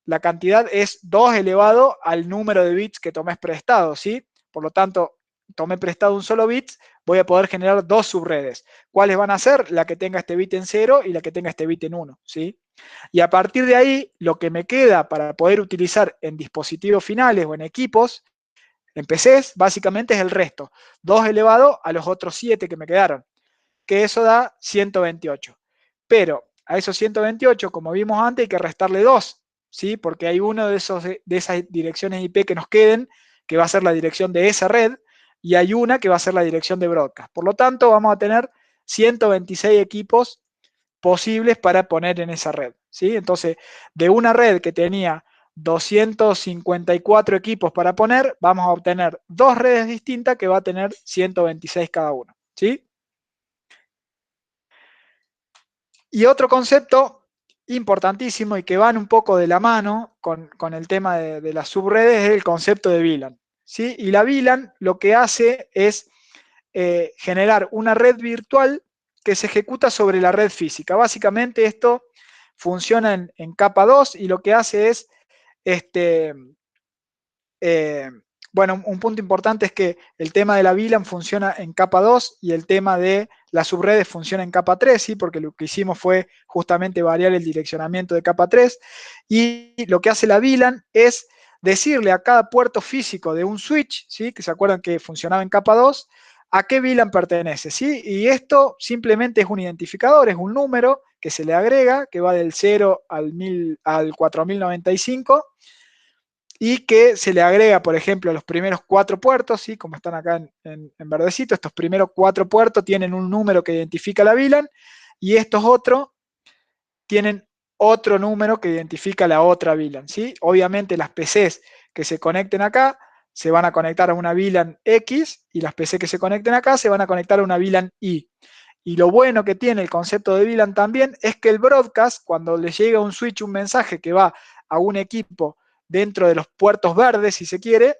Speaker 1: la cantidad es 2 elevado al número de bits que tomé prestado. ¿Sí? Por lo tanto, tomé prestado un solo bit, voy a poder generar 2 subredes. ¿Cuáles van a ser? La que tenga este bit en 0 y la que tenga este bit en 1. ¿Sí? Y a partir de ahí, lo que me queda para poder utilizar en dispositivos finales o en equipos, en PCs, básicamente es el resto. 2 elevado a los otros 7 que me quedaron, que eso da 128. Pero a esos 128, como vimos antes, hay que restarle 2, ¿sí? Porque hay uno de esas direcciones IP que nos queden, que va a ser la dirección de esa red, y hay una que va a ser la dirección de broadcast. Por lo tanto, vamos a tener 126 equipos posibles para poner en esa red. ¿Sí? Entonces, de una red que tenía 254 equipos para poner, vamos a obtener 2 redes distintas que va a tener 126 cada uno. ¿Sí? Y otro concepto importantísimo y que van un poco de la mano con el tema de las subredes es el concepto de VLAN. ¿Sí? Y la VLAN lo que hace es generar una red virtual que se ejecuta sobre la red física. Básicamente esto funciona en capa 2 y lo que hace es, eh, bueno, un punto importante es que el tema de la VLAN funciona en capa 2 y el tema de las subredes funciona en capa 3, ¿sí? Porque lo que hicimos fue justamente variar el direccionamiento de capa 3 y lo que hace la VLAN es decirle a cada puerto físico de un switch, ¿sí? Que se acuerdan que funcionaba en capa 2, a qué VLAN pertenece, ¿sí? Y esto simplemente es un identificador, es un número que se le agrega, que va del 0 al 4095 y que se le agrega, por ejemplo, los primeros 4 puertos, ¿sí? Como están acá en verdecito, estos primeros 4 puertos tienen un número que identifica la VLAN y estos otros tienen otro número que identifica la otra VLAN, ¿sí? Obviamente las PCs que se conecten acá se van a conectar a una VLAN X y las PCs que se conecten acá se van a conectar a una VLAN Y. Y lo bueno que tiene el concepto de VLAN también es que el broadcast, cuando le llega a un switch un mensaje que va a un equipo dentro de los puertos verdes, si se quiere,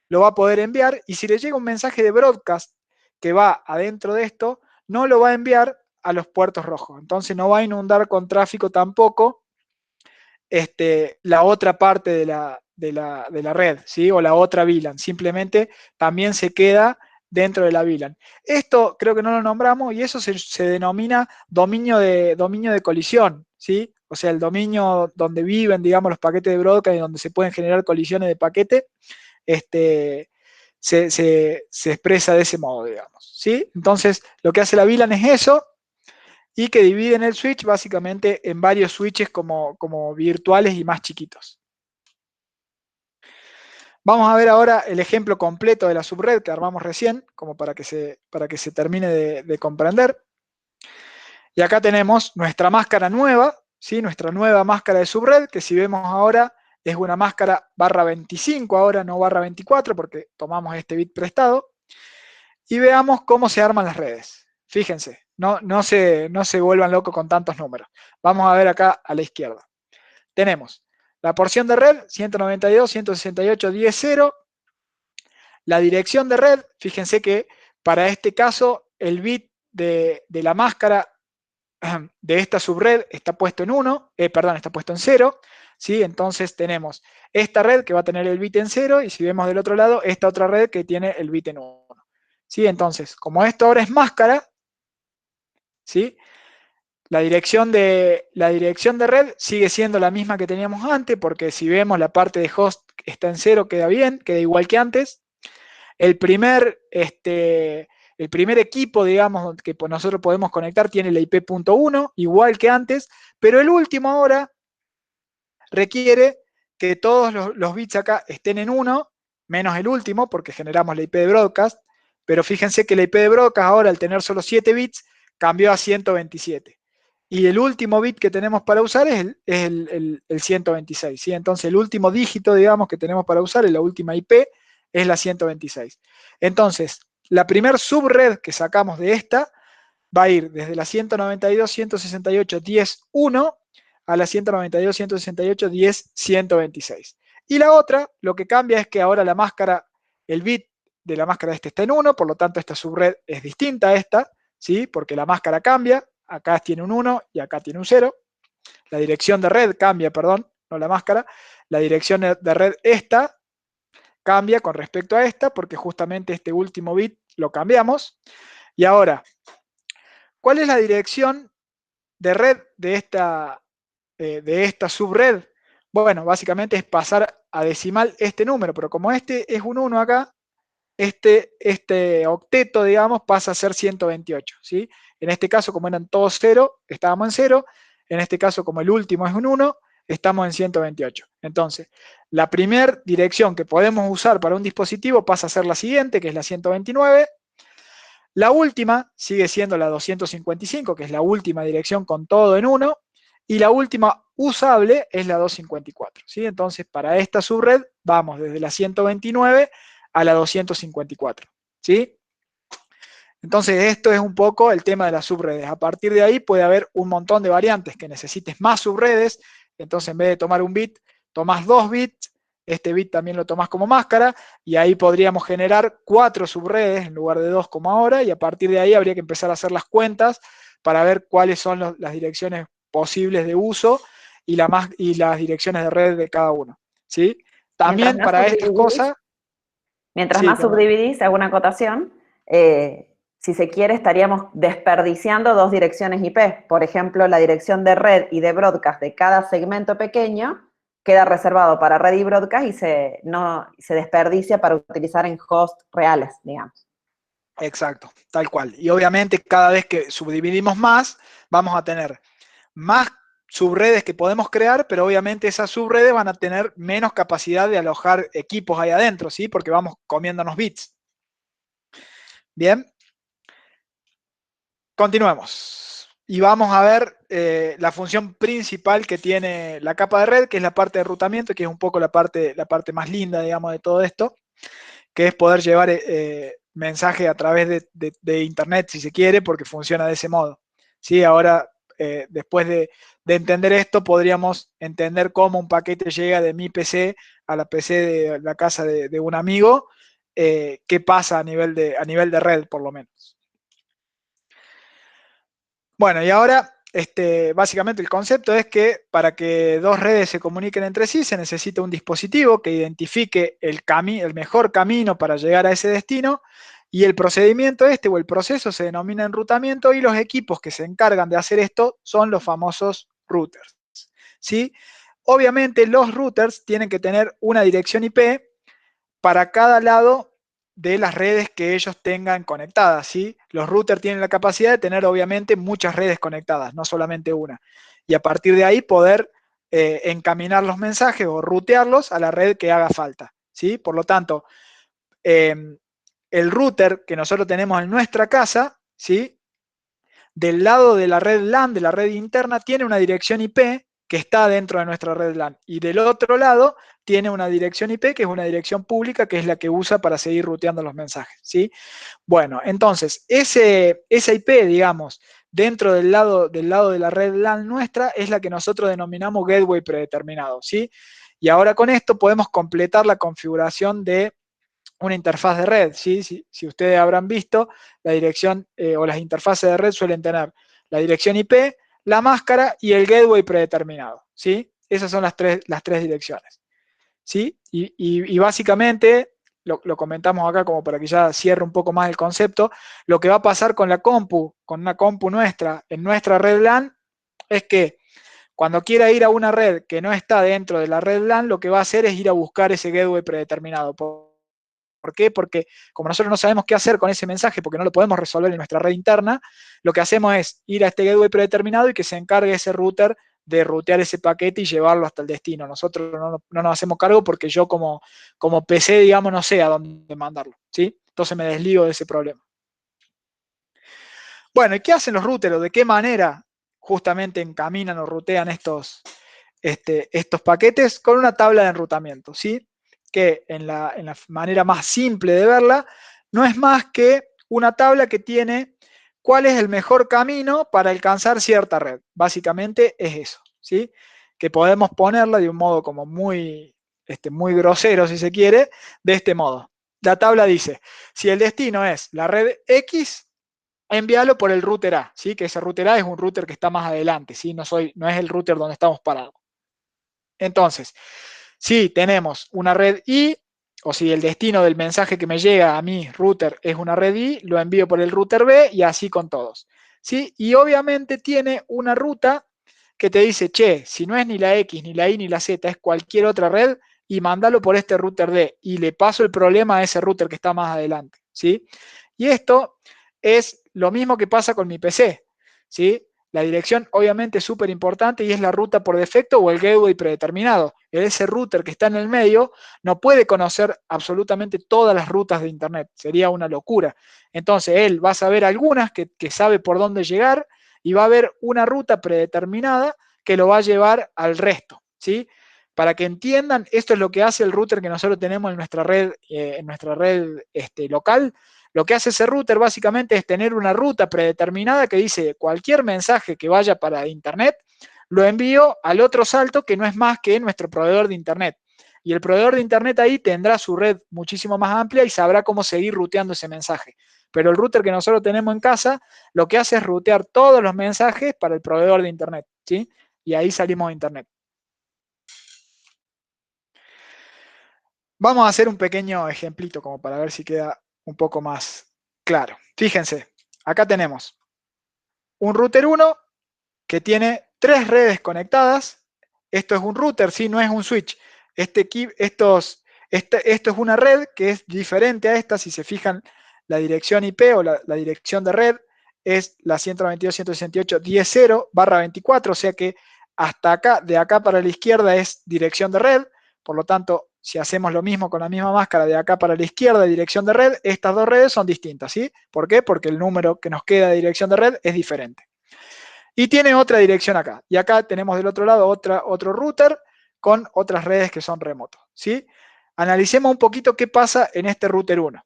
Speaker 1: lo va a poder enviar y si le llega un mensaje de broadcast que va adentro de esto, no lo va a enviar a los puertos rojos. Entonces no va a inundar con tráfico tampoco la otra parte de la red, ¿sí? O la otra VLAN. Simplemente también se queda dentro de la VLAN. Esto creo que no lo nombramos y eso se denomina dominio de colisión, ¿sí? O sea, el dominio donde viven, digamos, los paquetes de broadcast y donde se pueden generar colisiones de paquete, se expresa de ese modo, digamos, ¿sí? Entonces, lo que hace la VLAN es eso, y que dividen el switch básicamente en varios switches como virtuales y más chiquitos. Vamos a ver ahora el ejemplo completo de la subred que armamos recién, como para que se termine de comprender. Y acá tenemos nuestra máscara nueva, ¿sí? Nuestra nueva máscara de subred, que si vemos ahora es una máscara /25 ahora, no /24, porque tomamos este bit prestado. Y veamos cómo se arman las redes. Fíjense, no se vuelvan locos con tantos números. Vamos a ver acá a la izquierda. Tenemos la porción de red, 192.168.10.0. La dirección de red, fíjense que para este caso el bit de la máscara de esta subred está puesto en 1, está puesto en 0. ¿Sí? Entonces tenemos esta red que va a tener el bit en 0 y si vemos del otro lado, esta otra red que tiene el bit en 1. ¿Sí? Entonces, como esto ahora es máscara, ¿sí? La dirección de red sigue siendo la misma que teníamos antes, porque si vemos la parte de host está en 0, queda bien, queda igual que antes. El primer equipo, digamos, que nosotros podemos conectar tiene la IP.1, igual que antes, pero el último ahora requiere que todos los bits acá estén en 1, menos el último, porque generamos la IP de broadcast, pero fíjense que la IP de broadcast ahora, al tener solo 7 bits, cambió a 127. Y el último bit que tenemos para usar es el 126. ¿Sí? Entonces el último dígito, digamos, que tenemos para usar, la última IP, es la 126. Entonces, la primer subred que sacamos de esta va a ir desde la 192.168.10.1 a la 192.168.10.126. Y la otra, lo que cambia es que ahora la máscara, el bit de la máscara está en 1, por lo tanto esta subred es distinta a esta, ¿sí? Porque la máscara cambia, acá tiene un 1 y acá tiene un 0. La dirección de red cambia, perdón, no la máscara. La dirección de red esta cambia con respecto a esta, porque justamente este último bit lo cambiamos. Y ahora, ¿cuál es la dirección de red de esta subred? Bueno, básicamente es pasar a decimal este número, pero como este es un 1 acá, este octeto, digamos, pasa a ser 128, ¿sí? En este caso, como eran todos 0, estábamos en 0. En este caso, como el último es un 1, estamos en 128. Entonces, la primera dirección que podemos usar para un dispositivo pasa a ser la siguiente, que es la 129. La última sigue siendo la 255, que es la última dirección con todo en 1. Y la última usable es la 254. ¿Sí? Entonces, para esta subred vamos desde la 129 a la 254. ¿Sí? Entonces, esto es un poco el tema de las subredes. A partir de ahí puede haber un montón de variantes que necesites más subredes. Entonces, en vez de tomar un bit, tomás 2 bits. Este bit también lo tomás como máscara y ahí podríamos generar 4 subredes en lugar de 2 como ahora, y a partir de ahí habría que empezar a hacer las cuentas para ver cuáles son las direcciones posibles de uso y las direcciones de red de cada uno. ¿Sí?
Speaker 2: Mientras
Speaker 1: También
Speaker 2: más
Speaker 1: para estas
Speaker 2: subdividís,
Speaker 1: cosas, sí, perdón.
Speaker 2: hago una acotación, si se quiere, estaríamos desperdiciando dos direcciones IP. Por ejemplo, la dirección de red y de broadcast de cada segmento pequeño queda reservado para red y broadcast y se desperdicia para utilizar en hosts reales, digamos.
Speaker 1: Exacto, tal cual. Y obviamente cada vez que subdividimos más, vamos a tener más subredes que podemos crear, pero obviamente esas subredes van a tener menos capacidad de alojar equipos ahí adentro, ¿sí? Porque vamos comiéndonos bits. Bien, continuemos. Y vamos a ver la función principal que tiene la capa de red, que es la parte de enrutamiento, que es un poco la parte más linda, digamos, de todo esto, que es poder llevar mensaje a través de Internet, si se quiere, porque funciona de ese modo. ¿Sí? Ahora, después de entender esto, podríamos entender cómo un paquete llega de mi PC a la PC de la casa de un amigo, qué pasa a nivel de red, por lo menos. Bueno, y ahora, básicamente el concepto es que para que dos redes se comuniquen entre sí se necesita un dispositivo que identifique el mejor camino para llegar a ese destino, y el procedimiento o el proceso se denomina enrutamiento, y los equipos que se encargan de hacer esto son los famosos routers, ¿sí? Obviamente los routers tienen que tener una dirección IP para cada lado de las redes que ellos tengan conectadas, ¿sí? Los routers tienen la capacidad de tener obviamente muchas redes conectadas, no solamente una. Y a partir de ahí poder encaminar los mensajes o rutearlos a la red que haga falta, ¿sí? Por lo tanto, el router que nosotros tenemos en nuestra casa, ¿sí? Del lado de la red LAN, de la red interna, tiene una dirección IP que está dentro de nuestra red LAN. Y del otro lado tiene una dirección IP que es una dirección pública, que es la que usa para seguir ruteando los mensajes, ¿sí? Bueno, entonces, esa IP, digamos, dentro del lado de la red LAN nuestra, es la que nosotros denominamos gateway predeterminado, ¿sí? Y ahora con esto podemos completar la configuración de una interfaz de red, ¿sí? Si ustedes habrán visto, la dirección o las interfaces de red suelen tener la dirección IP, la máscara y el gateway predeterminado, ¿sí? Esas son las tres direcciones, ¿sí? Y básicamente, lo comentamos acá como para que ya cierre un poco más el concepto, lo que va a pasar con la compu, con una compu nuestra, en nuestra red LAN, es que cuando quiera ir a una red que no está dentro de la red LAN, lo que va a hacer es ir a buscar ese gateway predeterminado. ¿Por qué? Porque como nosotros no sabemos qué hacer con ese mensaje, porque no lo podemos resolver en nuestra red interna, lo que hacemos es ir a este gateway predeterminado y que se encargue ese router de rutear ese paquete y llevarlo hasta el destino. Nosotros no nos hacemos cargo porque yo como PC, digamos, no sé a dónde mandarlo, ¿sí? Entonces me desligo de ese problema. Bueno, ¿y qué hacen los routers o de qué manera justamente encaminan o rutean estos paquetes? Con una tabla de enrutamiento, ¿sí? Que en la manera más simple de verla, no es más que una tabla que tiene cuál es el mejor camino para alcanzar cierta red. Básicamente es eso, ¿sí? Que podemos ponerla de un modo como muy grosero, si se quiere, de este modo. La tabla dice, si el destino es la red X, envíalo por el router A, ¿sí? Que ese router A es un router que está más adelante, ¿sí? No es el router donde estamos parados. Entonces, si tenemos una red I, o si el destino del mensaje que me llega a mi router es una red I, lo envío por el router B y así con todos, ¿sí? Y obviamente tiene una ruta que te dice, che, si no es ni la X, ni la Y, ni la Z, es cualquier otra red, y mándalo por este router D, y le paso el problema a ese router que está más adelante, ¿sí? Y esto es lo mismo que pasa con mi PC, ¿sí? La dirección obviamente es súper importante y es la ruta por defecto o el gateway predeterminado. Ese router que está en el medio no puede conocer absolutamente todas las rutas de Internet, sería una locura. Entonces él va a saber algunas que sabe por dónde llegar y va a haber una ruta predeterminada que lo va a llevar al resto, ¿sí? Para que entiendan, esto es lo que hace el router que nosotros tenemos en nuestra red, local. Lo que hace ese router básicamente es tener una ruta predeterminada que dice cualquier mensaje que vaya para Internet, lo envío al otro salto que no es más que nuestro proveedor de Internet. Y el proveedor de Internet ahí tendrá su red muchísimo más amplia y sabrá cómo seguir ruteando ese mensaje. Pero el router que nosotros tenemos en casa lo que hace es rutear todos los mensajes para el proveedor de Internet, ¿sí? Y ahí salimos de Internet. Vamos a hacer un pequeño ejemplito como para ver si queda un poco más claro. Fíjense, acá tenemos un router 1 que tiene 3 redes conectadas. Esto es un router, ¿sí? No es un switch. Esto es una red que es diferente a esta. Si se fijan, la dirección IP o la dirección de red es la 192.168.10.0/24, o sea que hasta acá, de acá para la izquierda es dirección de red. Por lo tanto, si hacemos lo mismo con la misma máscara de acá para la izquierda, dirección de red, estas dos redes son distintas, ¿sí? ¿Por qué? Porque el número que nos queda de dirección de red es diferente. Y tiene otra dirección acá. Y acá tenemos del otro lado otro router con otras redes que son remotos, ¿sí? Analicemos un poquito qué pasa en este router 1.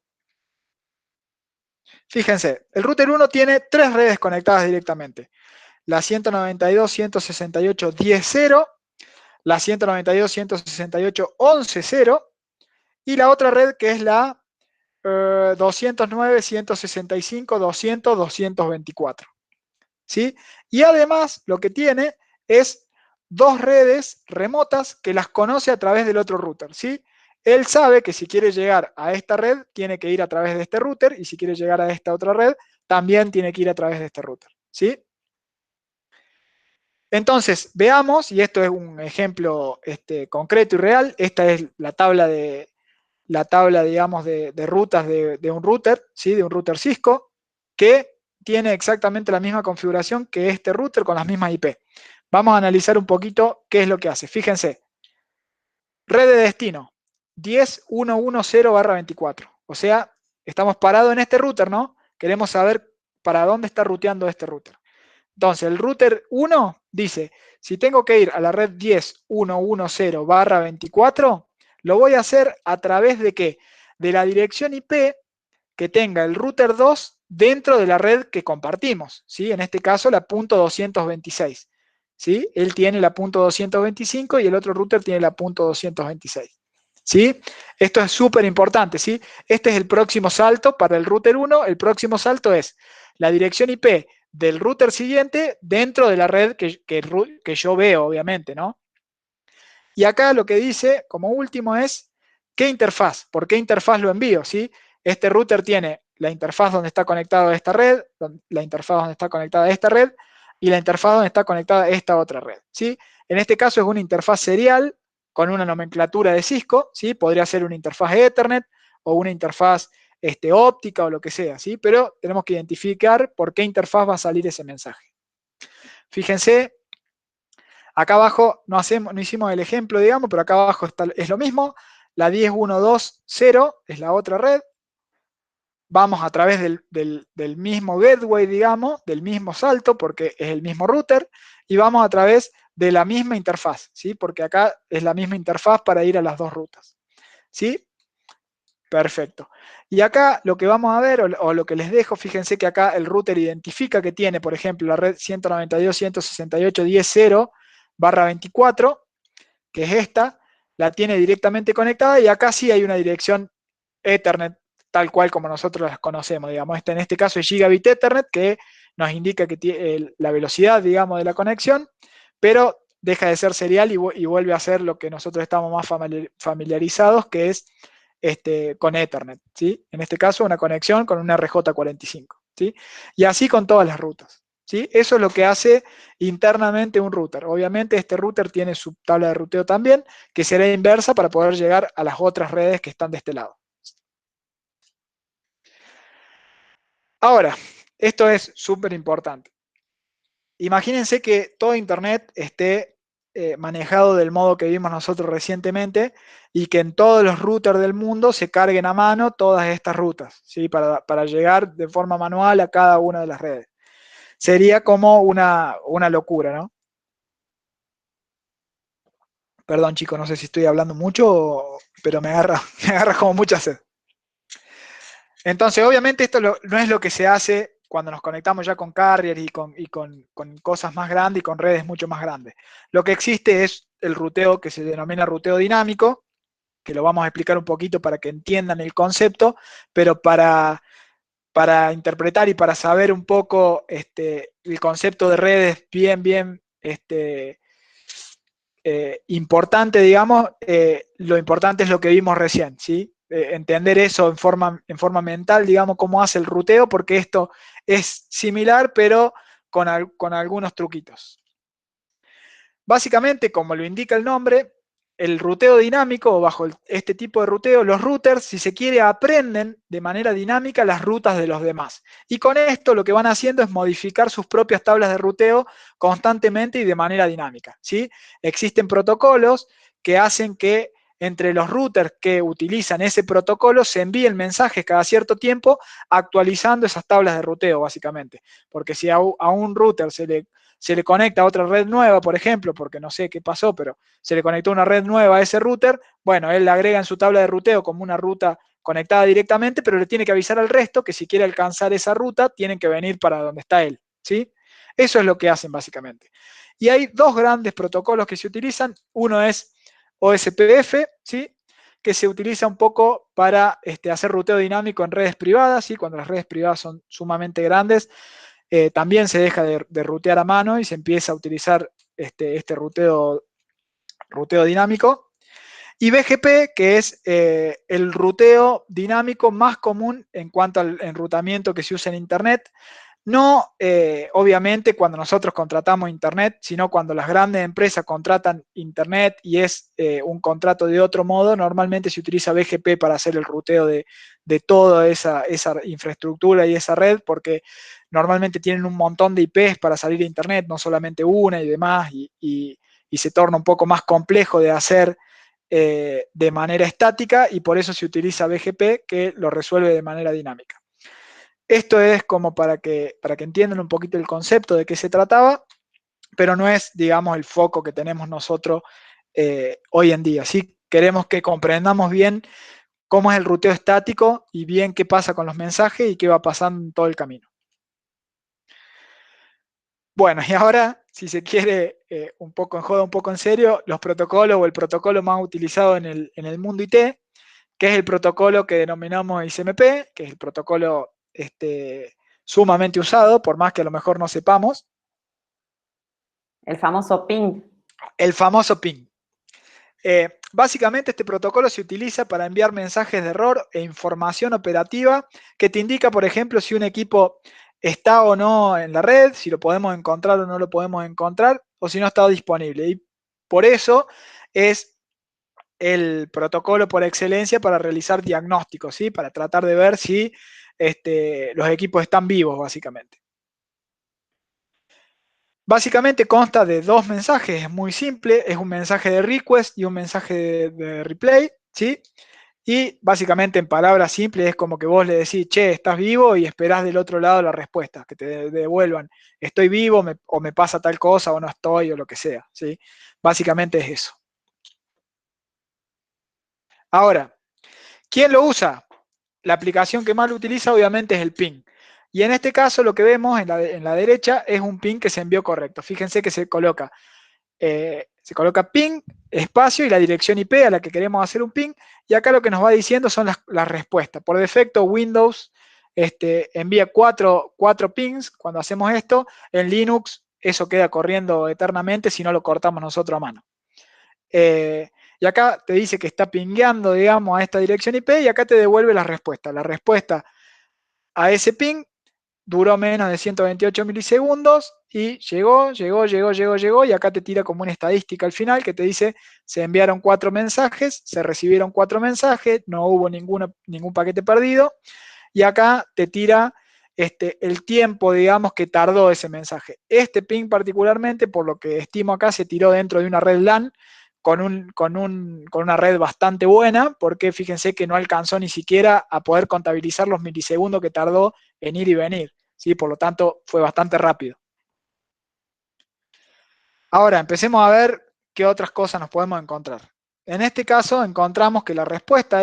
Speaker 1: Fíjense, el router 1 tiene 3 redes conectadas directamente. La 192.168.10.0, la 192.168.11.0 y la otra red que es la 209.165.200.224. ¿sí? Y además lo que tiene es dos redes remotas que las conoce a través del otro router, ¿sí? Él sabe que si quiere llegar a esta red, tiene que ir a través de este router, y si quiere llegar a esta otra red, también tiene que ir a través de este router, ¿sí? Entonces, veamos, y esto es un ejemplo concreto y real, esta es la tabla, digamos, de rutas de un router, ¿sí? De un router Cisco, que tiene exactamente la misma configuración que este router con las mismas IP. Vamos a analizar un poquito qué es lo que hace. Fíjense, red de destino, 10.110/24. O sea, estamos parados en este router, ¿no? Queremos saber para dónde está ruteando este router. Entonces, el router 1 dice, si tengo que ir a la red 10.110/24, lo voy a hacer a través de ¿qué? De la dirección IP que tenga el router 2 dentro de la red que compartimos, ¿sí? En este caso, la punto .226, ¿sí? Él tiene la punto .225 y el otro router tiene la punto .226, ¿sí? Esto es súper importante, ¿sí? Este es el próximo salto para el router 1. El próximo salto es la dirección IP del router siguiente dentro de la red que yo veo, obviamente, ¿no? Y acá lo que dice como último es qué interfaz, por qué interfaz lo envío, ¿sí? Este router tiene la interfaz donde está conectado a esta red, la interfaz donde está conectada a esta red y la interfaz donde está conectada a esta otra red, ¿sí? En este caso es una interfaz serial con una nomenclatura de Cisco, ¿sí? Podría ser una interfaz Ethernet o una interfaz óptica o lo que sea, ¿sí? Pero tenemos que identificar por qué interfaz va a salir ese mensaje. Fíjense, acá abajo no hicimos el ejemplo, digamos, pero acá abajo es lo mismo. La 10.1.2.0 es la otra red. Vamos a través del mismo gateway, digamos, del mismo salto, porque es el mismo router, y vamos a través de la misma interfaz, ¿sí? Porque acá es la misma interfaz para ir a las dos rutas, ¿sí? Perfecto. Y acá lo que vamos a ver, o lo que les dejo, fíjense que acá el router identifica que tiene, por ejemplo, la red 192.168.10.0/24, que es esta, la tiene directamente conectada, y acá sí hay una dirección Ethernet, tal cual como nosotros las conocemos, digamos. En este caso es Gigabit Ethernet, que nos indica que tiene la velocidad, digamos, de la conexión, pero deja de ser serial y vuelve a ser lo que nosotros estamos más familiarizados, que es con Ethernet, ¿sí? En este caso, una conexión con una RJ45, ¿sí? Y así con todas las rutas, ¿sí? Eso es lo que hace internamente un router. Obviamente, este router tiene su tabla de ruteo también, que será inversa para poder llegar a las otras redes que están de este lado. Ahora, esto es súper importante. Imagínense que todo Internet esté manejado del modo que vimos nosotros recientemente y que en todos los routers del mundo se carguen a mano todas estas rutas, ¿sí? Para llegar de forma manual a cada una de las redes. Sería como una locura, ¿no? Perdón, chicos, no sé si estoy hablando mucho, pero me agarra como mucha sed. Entonces, obviamente esto no es lo que se hace cuando nos conectamos ya con carriers y con cosas más grandes y con redes mucho más grandes. Lo que existe es el ruteo que se denomina ruteo dinámico, que lo vamos a explicar un poquito para que entiendan el concepto, pero para interpretar y para saber un poco el concepto de redes bien importante, digamos, lo importante es lo que vimos recién, ¿sí? Entender eso en forma mental, digamos, cómo hace el ruteo, porque esto es similar, pero con algunos truquitos. Básicamente, como lo indica el nombre, el ruteo dinámico, o bajo este tipo de ruteo, los routers, si se quiere, aprenden de manera dinámica las rutas de los demás. Y con esto lo que van haciendo es modificar sus propias tablas de ruteo constantemente y de manera dinámica, ¿sí? Existen protocolos que hacen que entre los routers que utilizan ese protocolo se envíen mensajes cada cierto tiempo actualizando esas tablas de ruteo, básicamente. Porque si a un router se le conecta a otra red nueva, por ejemplo, porque no sé qué pasó, pero se le conectó una red nueva a ese router, bueno, él la agrega en su tabla de ruteo como una ruta conectada directamente, pero le tiene que avisar al resto que si quiere alcanzar esa ruta, tienen que venir para donde está él, ¿sí? Eso es lo que hacen básicamente. Y hay dos grandes protocolos que se utilizan. Uno es OSPF, ¿sí? Que se utiliza un poco para hacer ruteo dinámico en redes privadas, ¿sí? Cuando las redes privadas son sumamente grandes, también se deja de rutear a mano y se empieza a utilizar este ruteo dinámico. Y BGP, que es el ruteo dinámico más común en cuanto al enrutamiento que se usa en Internet. No, obviamente, cuando nosotros contratamos Internet, sino cuando las grandes empresas contratan Internet y es un contrato de otro modo, normalmente se utiliza BGP para hacer el ruteo de toda esa infraestructura y esa red, porque normalmente tienen un montón de IPs para salir a Internet, no solamente una y demás, y se torna un poco más complejo de hacer de manera estática, y por eso se utiliza BGP, que lo resuelve de manera dinámica. Esto es como para que entiendan un poquito el concepto de qué se trataba, pero no es, digamos, el foco que tenemos nosotros hoy en día. ¿Sí? Queremos que comprendamos bien cómo es el ruteo estático y bien qué pasa con los mensajes y qué va pasando en todo el camino. Bueno, y ahora, si se quiere un poco en joda, un poco en serio, los protocolos o el protocolo más utilizado en el mundo IT, que es el protocolo que denominamos ICMP, que es el protocolo sumamente usado, por más que a lo mejor no sepamos.
Speaker 2: El famoso ping.
Speaker 1: El famoso ping. Básicamente este protocolo se utiliza para enviar mensajes de error e información operativa que te indica, por ejemplo, si un equipo está o no en la red, si lo podemos encontrar o no lo podemos encontrar, o si no está disponible. Y por eso es el protocolo por excelencia para realizar diagnósticos, ¿sí? Para tratar de ver si los equipos están vivos, básicamente. Básicamente consta de dos mensajes, es muy simple, es un mensaje de request y un mensaje de replay, ¿sí? Y básicamente en palabras simples es como que vos le decís, che, ¿estás vivo? Y esperás del otro lado la respuesta, que te devuelvan, estoy vivo o me pasa tal cosa o no estoy o lo que sea, ¿sí? Básicamente es eso. Ahora, ¿quién lo usa? La aplicación que más lo utiliza obviamente es el ping. Y en este caso lo que vemos en la derecha es un ping que se envió correcto. Fíjense que se coloca ping, espacio y la dirección IP a la que queremos hacer un ping. Y acá lo que nos va diciendo son las respuestas. Por defecto Windows envía cuatro pings cuando hacemos esto. En Linux eso queda corriendo eternamente si no lo cortamos nosotros a mano. Y acá te dice que está pingueando, digamos, a esta dirección IP y acá te devuelve la respuesta. La respuesta a ese ping duró menos de 128 milisegundos y llegó y acá te tira como una estadística al final que te dice se enviaron 4 mensajes, se recibieron 4 mensajes, no hubo ningún paquete perdido y acá te tira el tiempo, digamos, que tardó ese mensaje. Este ping particularmente, por lo que estimo acá, se tiró dentro de una red LAN con una red bastante buena, porque fíjense que no alcanzó ni siquiera a poder contabilizar los milisegundos que tardó en ir y venir, ¿sí? Por lo tanto, fue bastante rápido. Ahora, empecemos a ver qué otras cosas nos podemos encontrar. En este caso, encontramos que la respuesta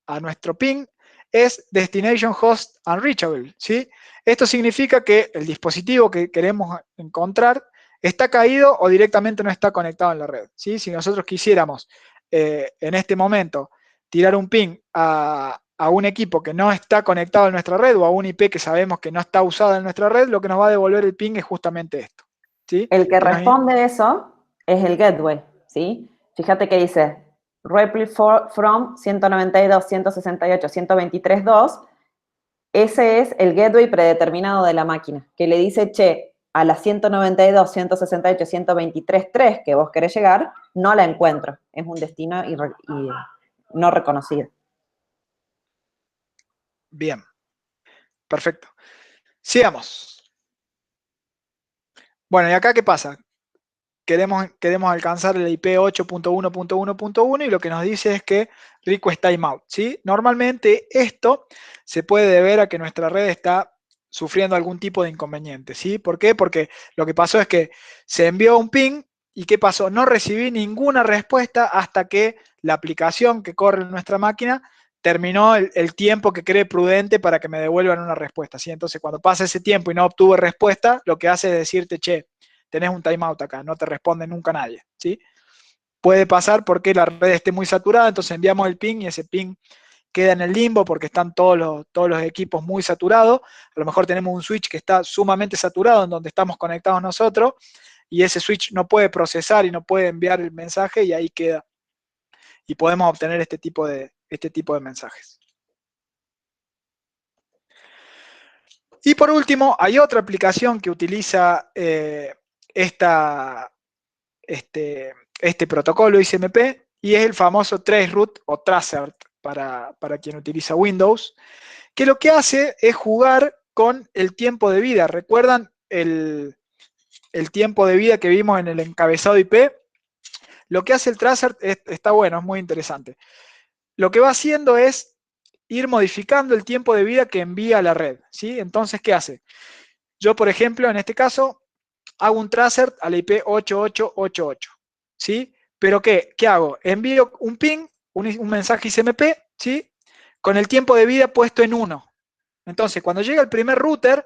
Speaker 1: a nuestro ping es Destination Host Unreachable, ¿sí? Esto significa que el dispositivo que queremos encontrar está caído o directamente no está conectado en la red, ¿sí? Si nosotros quisiéramos en este momento tirar un ping a un equipo que no está conectado en nuestra red o a un IP que sabemos que no está usado en nuestra red, lo que nos va a devolver el ping es justamente esto, ¿sí?
Speaker 2: El que responde eso es el gateway, ¿sí? Fíjate que dice reply from 192.168.123.2. Ese es el gateway predeterminado de la máquina, que le dice, che, a la 192.168.123.3 que vos querés llegar, no la encuentro. Es un destino y no reconocido.
Speaker 1: Bien, perfecto. Sigamos. Bueno, ¿y acá qué pasa? Queremos alcanzar el IP 8.1.1.1 y lo que nos dice es que request timeout, ¿sí? Normalmente esto se puede deber a que nuestra red está sufriendo algún tipo de inconveniente, ¿sí? ¿Por qué? Porque lo que pasó es que se envió un ping y ¿qué pasó? No recibí ninguna respuesta hasta que la aplicación que corre en nuestra máquina terminó el tiempo que cree prudente para que me devuelvan una respuesta, ¿sí? Entonces, cuando pasa ese tiempo y no obtuve respuesta, lo que hace es decirte, che, tenés un timeout acá, no te responde nunca nadie, ¿sí? Puede pasar porque la red esté muy saturada, entonces enviamos el ping y ese ping queda en el limbo porque están todos los equipos muy saturados. A lo mejor tenemos un switch que está sumamente saturado en donde estamos conectados nosotros y ese switch no puede procesar y no puede enviar el mensaje y ahí queda. Y podemos obtener este tipo de mensajes. Y por último, hay otra aplicación que utiliza este protocolo XMP y es el famoso traceroute o traceroute para quien utiliza Windows, que lo que hace es jugar con el tiempo de vida. ¿Recuerdan el tiempo de vida que vimos en el encabezado IP? Lo que hace el traceroute está bueno, es muy interesante. Lo que va haciendo es ir modificando el tiempo de vida que envía a la red, ¿sí? Entonces, ¿qué hace? Yo, por ejemplo, en este caso, hago un tracer a la IP 8888, ¿sí? Pero ¿qué hago? Envío un ping, un mensaje XMP, ¿sí? Con el tiempo de vida puesto en 1. Entonces, cuando llega el primer router,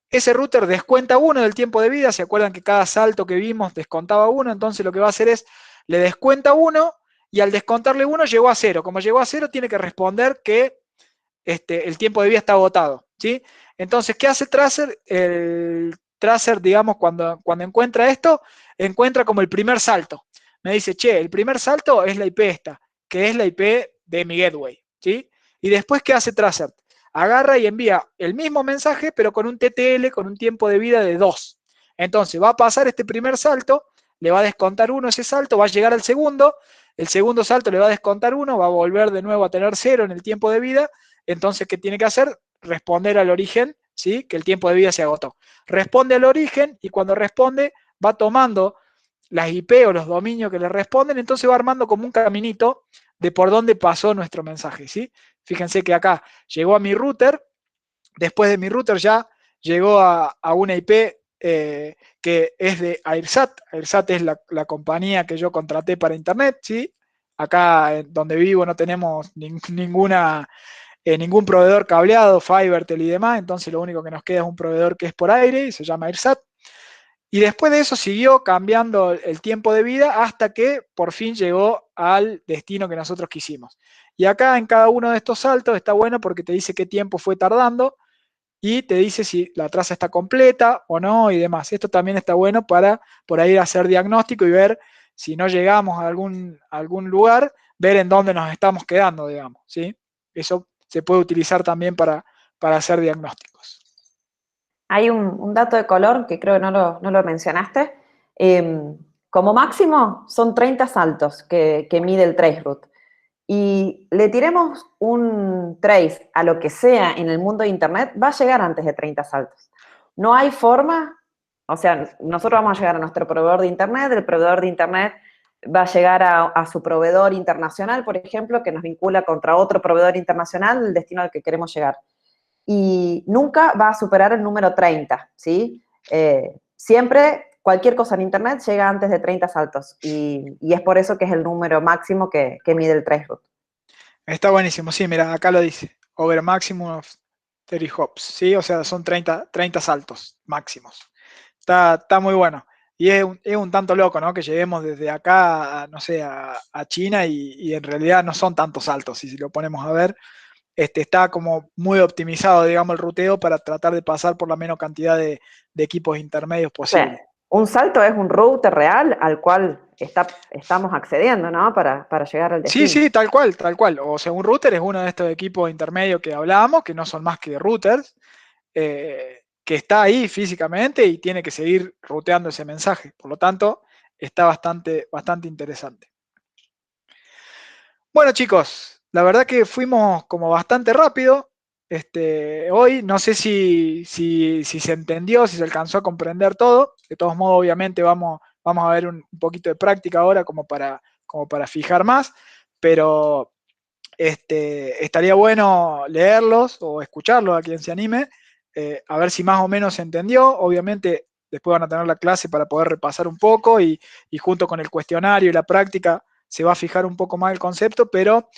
Speaker 1: ese router descuenta 1 del tiempo de vida. ¿Se acuerdan que cada salto que vimos descontaba 1? Entonces lo que va a hacer es, le descuenta 1 y al descontarle 1 llegó a 0. Como llegó a 0, tiene que responder que el tiempo de vida está agotado, ¿sí? Entonces, ¿qué hace Tracer? El Tracer, digamos, cuando encuentra esto, encuentra como el primer salto. Me dice, che, el primer salto es la IP esta, que es la IP de mi gateway, ¿sí? Y después, ¿qué hace Tracer? Agarra y envía el mismo mensaje, pero con un TTL, con un tiempo de vida de 2. Entonces, va a pasar este primer salto, le va a descontar 1 ese salto, va a llegar al segundo, el segundo salto le va a descontar 1, va a volver de nuevo a tener 0 en el tiempo de vida. Entonces, ¿qué tiene que hacer? Responder al origen, ¿sí? Que el tiempo de vida se agotó. Responde al origen y cuando responde va tomando las IP o los dominios que le responden, entonces va armando como un caminito de por dónde pasó nuestro mensaje, ¿sí? Fíjense que acá llegó a mi router, después de mi router ya llegó a una IP que es de AirSat. AirSat es la compañía que yo contraté para internet, ¿sí? Acá donde vivo no tenemos ningún proveedor cableado, Fivertel y demás, entonces lo único que nos queda es un proveedor que es por aire y se llama AirSat. Y después de eso siguió cambiando el tiempo de vida hasta que por fin llegó al destino que nosotros quisimos. Y acá en cada uno de estos saltos está bueno porque te dice qué tiempo fue tardando y te dice si la traza está completa o no y demás. Esto también está bueno para por ahí hacer diagnóstico y ver si no llegamos a algún lugar, ver en dónde nos estamos quedando, digamos, ¿sí? Eso se puede utilizar también para hacer diagnósticos.
Speaker 2: Hay un dato de color que creo que no lo mencionaste. Como máximo son 30 saltos que mide el traceroute. Y le tiremos un trace a lo que sea en el mundo de Internet, va a llegar antes de 30 saltos. No hay forma, o sea, nosotros vamos a llegar a nuestro proveedor de Internet, el proveedor de Internet va a llegar a su proveedor internacional, por ejemplo, que nos vincula contra otro proveedor internacional, el destino al que queremos llegar. Y nunca va a superar el número 30, ¿sí? Siempre, cualquier cosa en Internet llega antes de 30 saltos y es por eso que es el número máximo que mide el traceroute.
Speaker 1: Está buenísimo, sí, mira, acá lo dice. Over maximum of 30 hops, ¿sí? O sea, son 30 saltos máximos. Está muy bueno. Y es un tanto loco, ¿no? Que lleguemos desde acá, no sé, a China y en realidad no son tantos saltos. Y si lo ponemos a ver, está como muy optimizado, digamos, el ruteo para tratar de pasar por la menor cantidad de equipos intermedios
Speaker 2: O sea,
Speaker 1: posible.
Speaker 2: un salto es un router real al cual estamos accediendo, ¿no? Para llegar al
Speaker 1: Sí,
Speaker 2: destino.
Speaker 1: sí, tal cual, tal cual. O sea, un router es uno de estos equipos intermedios que hablábamos, que no son más que routers, que está ahí físicamente y tiene que seguir ruteando ese mensaje. Por lo tanto, está bastante interesante. Bueno, chicos, la verdad que fuimos como bastante rápido. Hoy no sé si se entendió, si se alcanzó a comprender todo. De todos modos, obviamente vamos a ver un poquito de práctica ahora como para fijar más, pero estaría bueno leerlos o escucharlos a quien se anime, a ver si más o menos se entendió. Obviamente, después van a tener la clase para poder repasar un poco y junto con el cuestionario y la práctica se va a fijar un poco más el concepto, pero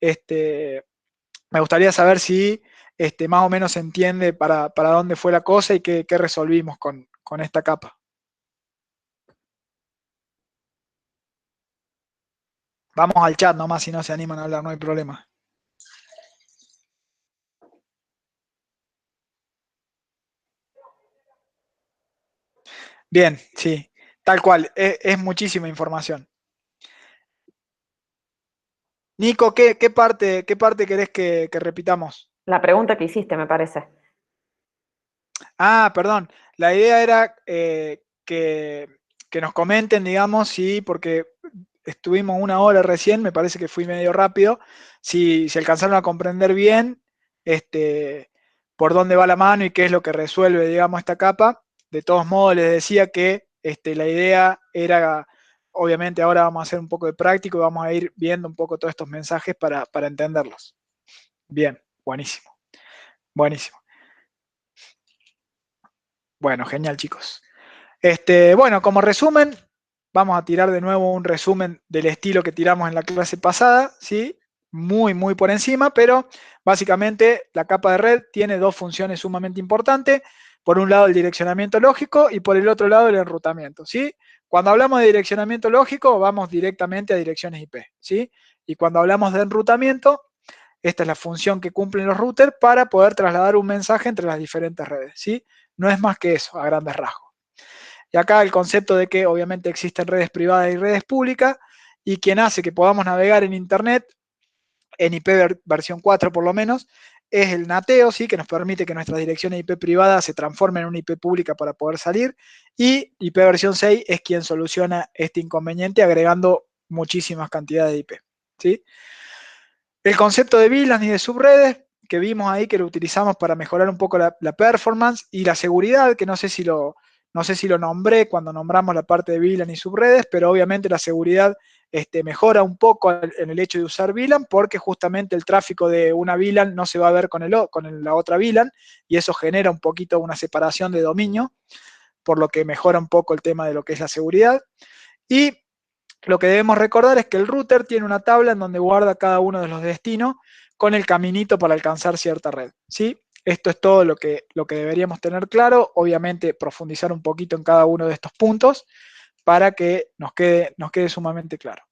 Speaker 1: me gustaría saber si más o menos se entiende para dónde fue la cosa y qué resolvimos con esta capa. Vamos al chat nomás si no se animan a hablar, no hay problema. Bien, sí, tal cual, es muchísima información. Nico, ¿qué parte querés que repitamos?
Speaker 2: La pregunta que hiciste, me parece.
Speaker 1: Ah, perdón. La idea era que nos comenten, digamos, sí, porque estuvimos una hora recién, me parece que fui medio rápido, si alcanzaron a comprender bien por dónde va la mano y qué es lo que resuelve, digamos, esta capa. De todos modos, les decía que la idea era, obviamente ahora vamos a hacer un poco de práctico y vamos a ir viendo un poco todos estos mensajes para entenderlos. Bien, buenísimo, buenísimo. Bueno, genial, chicos. Bueno, como resumen, vamos a tirar de nuevo un resumen del estilo que tiramos en la clase pasada, ¿sí? Muy, muy por encima, pero básicamente la capa de red tiene dos funciones sumamente importantes. Por un lado el direccionamiento lógico y por el otro lado el enrutamiento, ¿sí? Cuando hablamos de direccionamiento lógico, vamos directamente a direcciones IP, ¿sí? Y cuando hablamos de enrutamiento, esta es la función que cumplen los routers para poder trasladar un mensaje entre las diferentes redes, ¿sí? No es más que eso, a grandes rasgos. Y acá el concepto de que obviamente existen redes privadas y redes públicas, y quien hace que podamos navegar en Internet, en IP versión 4 por lo menos, es el NATEO, ¿sí? Que nos permite que nuestras direcciones IP privadas se transformen en una IP pública para poder salir, y IP versión 6 es quien soluciona este inconveniente agregando muchísimas cantidades de IP, ¿sí? El concepto de VLANs y de subredes que vimos ahí, que lo utilizamos para mejorar un poco la performance y la seguridad, que no sé si lo nombré cuando nombramos la parte de VLAN y subredes, pero obviamente la seguridad mejora un poco en el hecho de usar VLAN, porque justamente el tráfico de una VLAN no se va a ver con la otra VLAN, y eso genera un poquito una separación de dominio, por lo que mejora un poco el tema de lo que es la seguridad. Y lo que debemos recordar es que el router tiene una tabla en donde guarda cada uno de los destinos con el caminito para alcanzar cierta red, ¿sí? Esto es todo lo que deberíamos tener claro. Obviamente profundizar un poquito en cada uno de estos puntos para que nos quede sumamente claro.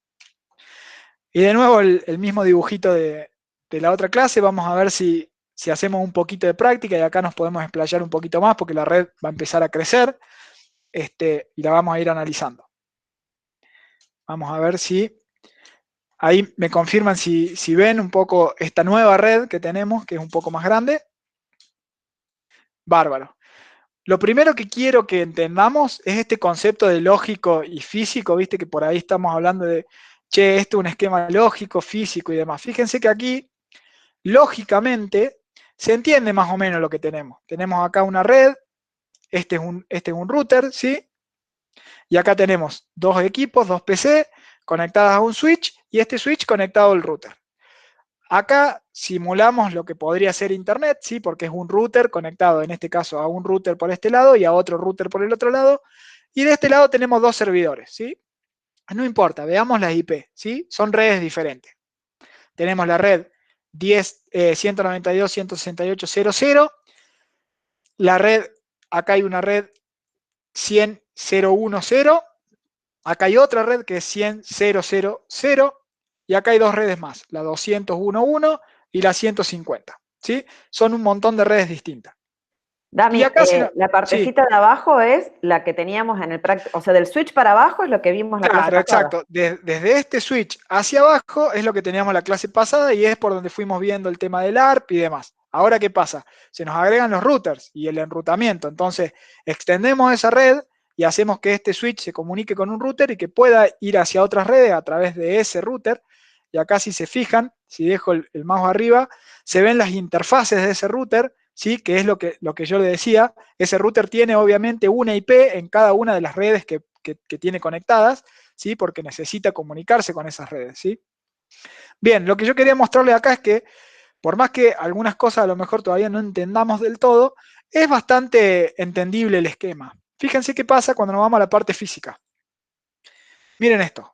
Speaker 1: Y de nuevo el mismo dibujito de la otra clase. Vamos a ver si hacemos un poquito de práctica, y acá nos podemos explayar un poquito más porque la red va a empezar a crecer y la vamos a ir analizando. Vamos a ver si ahí me confirman si ven un poco esta nueva red que tenemos, que es un poco más grande. Bárbaro. Lo primero que quiero que entendamos es este concepto de lógico y físico, viste que por ahí estamos hablando de, che, esto es un esquema lógico, físico y demás. Fíjense que aquí, lógicamente, se entiende más o menos lo que tenemos. Tenemos acá una red, este es un router, ¿sí? Y acá tenemos dos equipos, dos PC, conectadas a un switch, y este switch conectado al router. Acá simulamos lo que podría ser Internet, ¿sí? Porque es un router conectado, en este caso, a un router por este lado y a otro router por el otro lado. Y de este lado tenemos dos servidores, ¿sí? No importa, veamos las IP, ¿sí? Son redes diferentes. Tenemos la red 192.168.0.0. La red, acá hay una red 100.0.1.0. Acá hay otra red que es 100.0.0.0. Y acá hay dos redes más, la 201.1 y la 150. ¿Sí? Son un montón de redes distintas. Y
Speaker 2: Dami,
Speaker 1: acá
Speaker 2: la
Speaker 1: sí,
Speaker 2: partecita de abajo es la que teníamos en el práctico, o sea, del switch para abajo es lo que vimos la clase
Speaker 1: claro,
Speaker 2: pasada.
Speaker 1: exacto. Desde este switch hacia abajo es lo que teníamos la clase pasada, y es por donde fuimos viendo el tema del ARP y demás. Ahora, ¿qué pasa? Se nos agregan los routers y el enrutamiento. Entonces, extendemos esa red y hacemos que este switch se comunique con un router y que pueda ir hacia otras redes a través de ese router. Y acá, si se fijan, si dejo el mouse arriba, se ven las interfaces de ese router, ¿sí? Que es lo que yo le decía. Ese router tiene obviamente una IP en cada una de las redes que tiene conectadas, ¿sí? Porque necesita comunicarse con esas redes, ¿sí? Bien, lo que yo quería mostrarles acá es que, por más que algunas cosas a lo mejor todavía no entendamos del todo, es bastante entendible el esquema. Fíjense qué pasa cuando nos vamos a la parte física. Miren esto.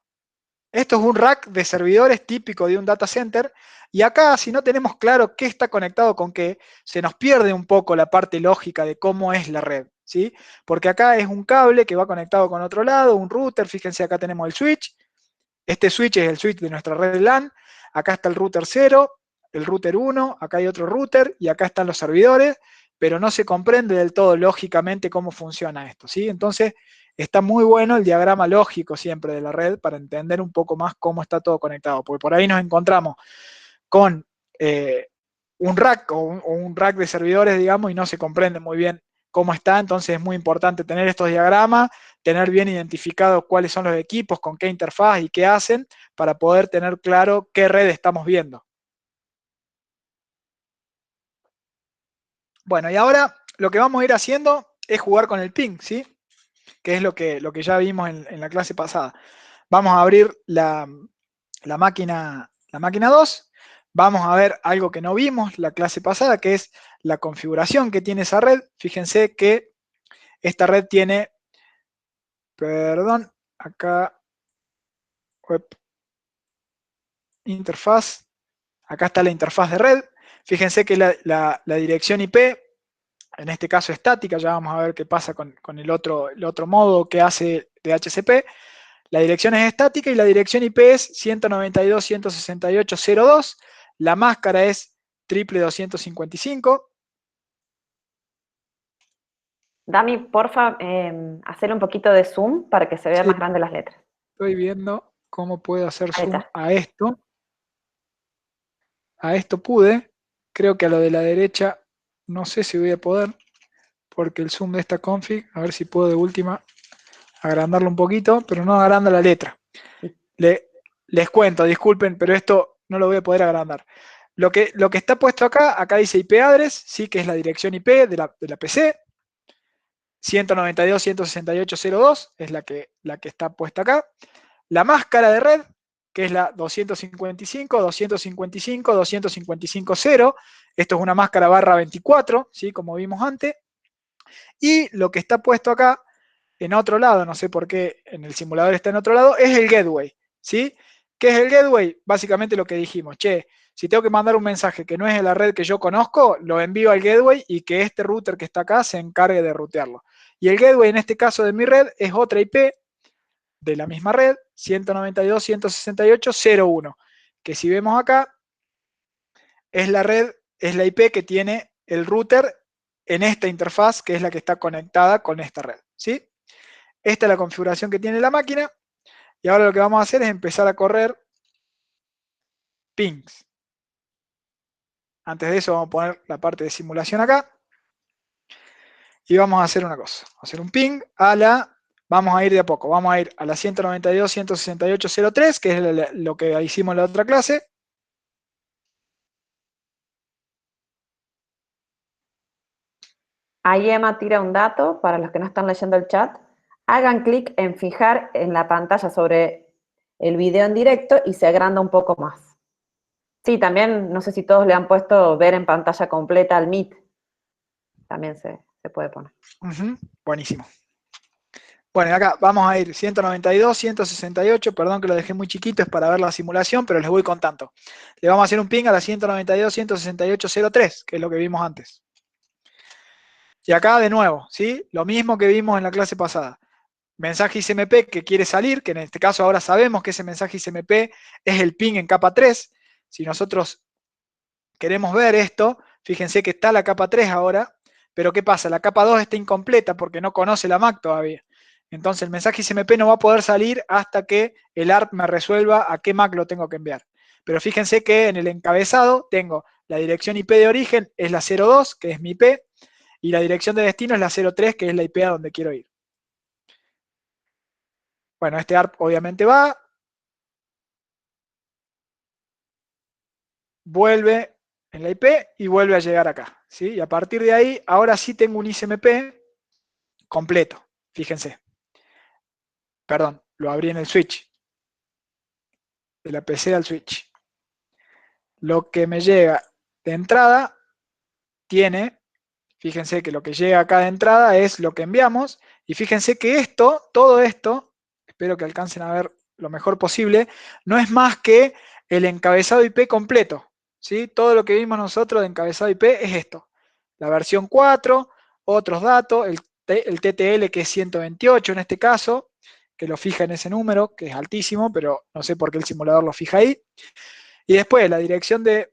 Speaker 1: Esto es un rack de servidores típico de un data center, y acá, si no tenemos claro qué está conectado con qué, se nos pierde un poco la parte lógica de cómo es la red, ¿sí? Porque acá es un cable que va conectado con otro lado, un router. Fíjense, acá tenemos el switch. Este switch es el switch de nuestra red LAN. Acá está el router 0, el router 1, acá hay otro router y acá están los servidores. pero no se comprende del todo lógicamente cómo funciona esto, ¿sí? Entonces, está muy bueno el diagrama lógico siempre de la red para entender un poco más cómo está todo conectado, porque por ahí nos encontramos con un rack o un rack de servidores, digamos, y no se comprende muy bien cómo está, entonces es muy importante tener estos diagramas, tener bien identificados cuáles son los equipos, con qué interfaz y qué hacen, para poder tener claro qué red estamos viendo. Bueno, y ahora lo que vamos a ir haciendo es jugar con el ping, ¿sí? Que es lo que ya vimos en la clase pasada. Vamos a abrir la máquina 2. Vamos a ver algo que no vimos la clase pasada, que es la configuración que tiene esa red. Fíjense que esta red tiene, perdón, acá, web, interfaz, acá está la interfaz de red. Fíjense que la dirección IP, en este caso estática, ya vamos a ver qué pasa con el otro modo que hace DHCP. La dirección es estática y la dirección IP es 192.168.0.2. La máscara es 255.
Speaker 2: Dami, porfa, hacer un poquito de zoom para que se vean
Speaker 1: Sí,
Speaker 2: más grandes las letras.
Speaker 1: estoy viendo cómo puedo hacer
Speaker 2: Ahí
Speaker 1: zoom
Speaker 2: está.
Speaker 1: a esto. A esto pude. Creo que a lo de la derecha no sé si voy a poder, porque el zoom de esta config, a ver si puedo de última agrandarlo un poquito, pero no agranda la letra. Les cuento, disculpen, pero esto no lo voy a poder agrandar. Lo que está puesto acá dice IP address, sí, que es la dirección IP de la PC. 192.168.0.2 es la que está puesta acá. La máscara de red, que es la 255.255.255.0. Esto es una máscara /24, ¿sí? Como vimos antes. Y lo que está puesto acá, en otro lado, no sé por qué en el simulador está en otro lado, es el gateway, ¿sí? ¿Qué es el gateway? Básicamente lo que dijimos, che, si tengo que mandar un mensaje que no es de la red que yo conozco, lo envío al gateway y que este router que está acá se encargue de rutearlo. Y el gateway en este caso de mi red es otra IP de la misma red, 192.168.0.1, que si vemos acá, es la red, es la IP que tiene el router en esta interfaz, que es la que está conectada con esta red, ¿sí? Esta es la configuración que tiene la máquina. Y ahora lo que vamos a hacer es empezar a correr pings. Antes de eso vamos a poner la parte de simulación acá. Y vamos a hacer una cosa. Vamos a hacer un ping a vamos a ir de a poco. Vamos a ir a la 192.168.0.3, que es lo que hicimos en la otra clase.
Speaker 2: Ahí Emma tira un dato para los que no están leyendo el chat. Hagan clic en fijar en la pantalla sobre el video en directo y se agranda un poco más. Sí, también, no sé si todos le han puesto ver en pantalla completa al Meet. También se puede poner.
Speaker 1: Buenísimo. Bueno, acá vamos a ir 192, 168, perdón que lo dejé muy chiquito, es para ver la simulación, pero les voy contando. Le vamos a hacer un ping a la 192.168.0.3, que es lo que vimos antes. Y acá de nuevo, ¿sí? Lo mismo que vimos en la clase pasada. Mensaje ICMP que quiere salir, que en este caso ahora sabemos que ese mensaje ICMP es el ping en capa 3. Si nosotros queremos ver esto, fíjense que está la capa 3 ahora, pero ¿qué pasa? La capa 2 está incompleta porque no conoce la MAC todavía. Entonces el mensaje ICMP no va a poder salir hasta que el ARP me resuelva a qué MAC lo tengo que enviar. Pero fíjense que en el encabezado tengo la dirección IP de origen, es la 02, que es mi IP, y la dirección de destino es la 03, que es la IP a donde quiero ir. Bueno, este ARP obviamente va, vuelve en la IP y vuelve a llegar acá, ¿sí? Y a partir de ahí, ahora sí tengo un ICMP completo, fíjense. Perdón, lo abrí en el switch, de la PC al switch. Lo que me llega de entrada tiene, fíjense que lo que llega acá de entrada es lo que enviamos, y fíjense que esto, todo esto, espero que alcancen a ver lo mejor posible, no es más que el encabezado IP completo, ¿sí? Todo lo que vimos nosotros de encabezado IP es esto, la versión 4, otros datos, el TTL que es 128 en este caso, que lo fija en ese número, que es altísimo, pero no sé por qué el simulador lo fija ahí. Y después la dirección de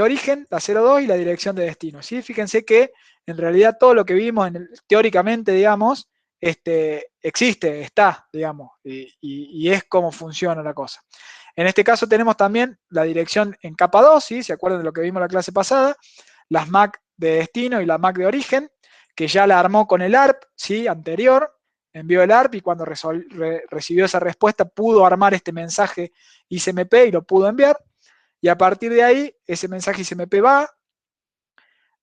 Speaker 1: origen, la 02, y la dirección de destino, ¿sí? Fíjense que en realidad todo lo que vimos teóricamente, digamos, existe, está, digamos, y es como funciona la cosa. En este caso tenemos también la dirección en capa 2, ¿sí? ¿Se acuerdan de lo que vimos la clase pasada? Las MAC de destino y la MAC de origen, que ya la armó con el ARP, ¿sí? Anterior, envió el ARP y cuando recibió esa respuesta pudo armar este mensaje ICMP y lo pudo enviar. Y a partir de ahí, ese mensaje ICMP va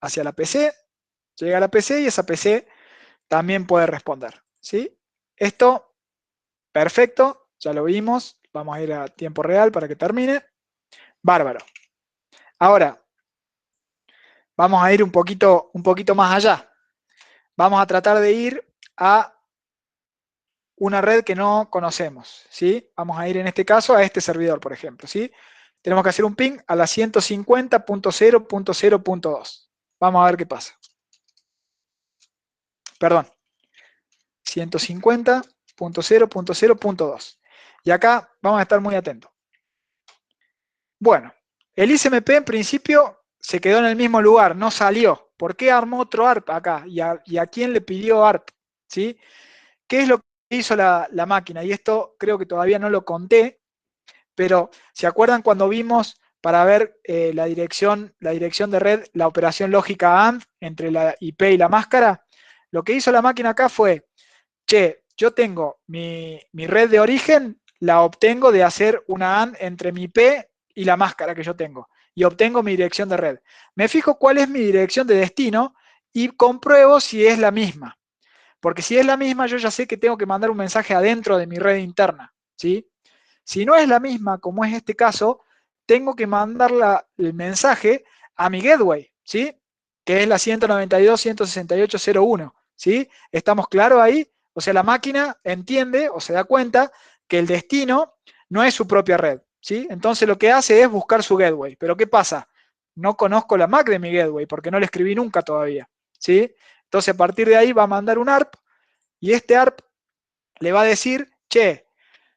Speaker 1: hacia la PC, llega a la PC y esa PC también puede responder, ¿sí? Esto, perfecto, ya lo vimos. Vamos a ir a tiempo real para que termine. Bárbaro. Ahora, vamos a ir un poquito más allá. Vamos a tratar de ir a una red que no conocemos, ¿sí? Vamos a ir en este caso a este servidor, por ejemplo, ¿sí? Tenemos que hacer un ping a la 150.0.0.2. Vamos a ver qué pasa. Perdón. 150.0.0.2. Y acá vamos a estar muy atentos. Bueno, el ICMP en principio se quedó en el mismo lugar, no salió. ¿Por qué armó otro ARP acá? ¿Y a quién le pidió ARP? ¿Sí? ¿Qué es lo que hizo la máquina? Y esto creo que todavía no lo conté, pero ¿se acuerdan cuando vimos para ver la dirección de red, la operación lógica AND entre la IP y la máscara? Lo que hizo la máquina acá fue, che, yo tengo mi red de origen, la obtengo de hacer una AND entre mi IP y la máscara que yo tengo, y obtengo mi dirección de red. Me fijo cuál es mi dirección de destino y compruebo si es la misma. Porque si es la misma, yo ya sé que tengo que mandar un mensaje adentro de mi red interna, ¿sí? Si no es la misma, como es este caso, tengo que mandar el mensaje a mi gateway, ¿sí? Que es la 192.168.0.1, ¿sí? ¿Estamos claros ahí? O sea, la máquina entiende o se da cuenta que el destino no es su propia red, ¿sí? Entonces lo que hace es buscar su gateway. Pero ¿qué pasa? No conozco la MAC de mi gateway porque no la escribí nunca todavía, ¿sí? Entonces a partir de ahí va a mandar un ARP y este ARP le va a decir, che,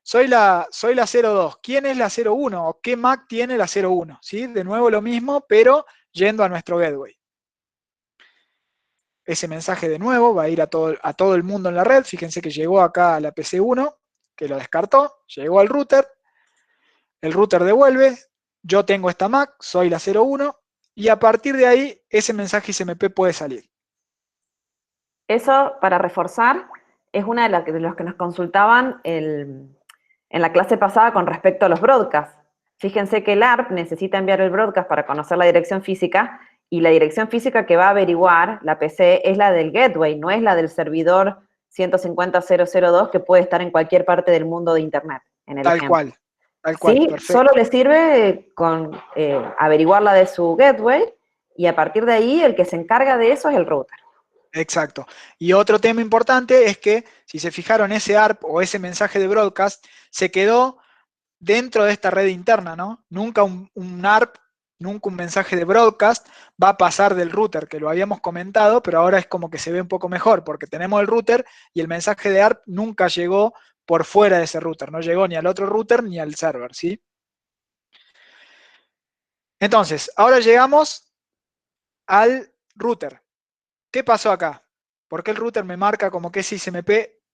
Speaker 1: soy la 02, ¿quién es la 01? ¿O qué MAC tiene la 01? ¿Sí? De nuevo lo mismo, pero yendo a nuestro gateway. Ese mensaje de nuevo va a ir a todo el mundo en la red. Fíjense que llegó acá a la PC1, que lo descartó, llegó al router, el router devuelve, yo tengo esta MAC, soy la 01, y a partir de ahí ese mensaje ICMP puede salir.
Speaker 2: Eso, para reforzar, es una de los que nos consultaban en la clase pasada con respecto a los broadcasts. Fíjense que el ARP necesita enviar el broadcast para conocer la dirección física, y la dirección física que va a averiguar la PC es la del gateway, no es la del servidor 150.0.0.2 que puede estar en cualquier parte del mundo de Internet, en el ejemplo.
Speaker 1: Tal cual,
Speaker 2: Sí,
Speaker 1: perfecto.
Speaker 2: solo le sirve con averiguar la de su gateway, y a partir de ahí el que se encarga de eso es el router.
Speaker 1: Exacto. Y otro tema importante es que, si se fijaron, ese ARP o ese mensaje de broadcast se quedó dentro de esta red interna, ¿no? Nunca un ARP, nunca un mensaje de broadcast va a pasar del router, que lo habíamos comentado, pero ahora es como que se ve un poco mejor, porque tenemos el router y el mensaje de ARP nunca llegó por fuera de ese router, no llegó ni al otro router ni al server, ¿sí? Entonces, ahora llegamos al router. ¿Qué pasó acá? ¿Por qué el router me marca como que ese ICMP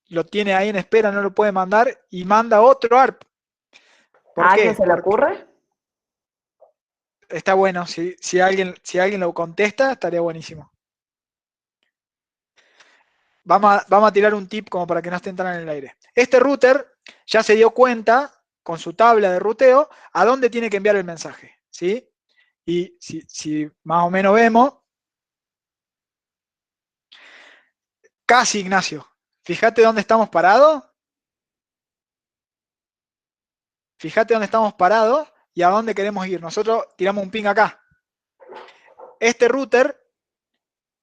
Speaker 1: lo tiene ahí en espera, no lo puede mandar y manda otro ARP? ¿Por
Speaker 2: ¿A alguien
Speaker 1: qué?
Speaker 2: se le
Speaker 1: Porque
Speaker 2: ocurre?
Speaker 1: está bueno, si alguien lo contesta, estaría buenísimo. Vamos a tirar un tip como para que no estén tan en el aire. Este router ya se dio cuenta con su tabla de ruteo a dónde tiene que enviar el mensaje, ¿sí? Y si más o menos vemos, casi, Ignacio, fíjate dónde estamos parados. Fíjate dónde estamos parados y a dónde queremos ir. Nosotros tiramos un ping acá. Este router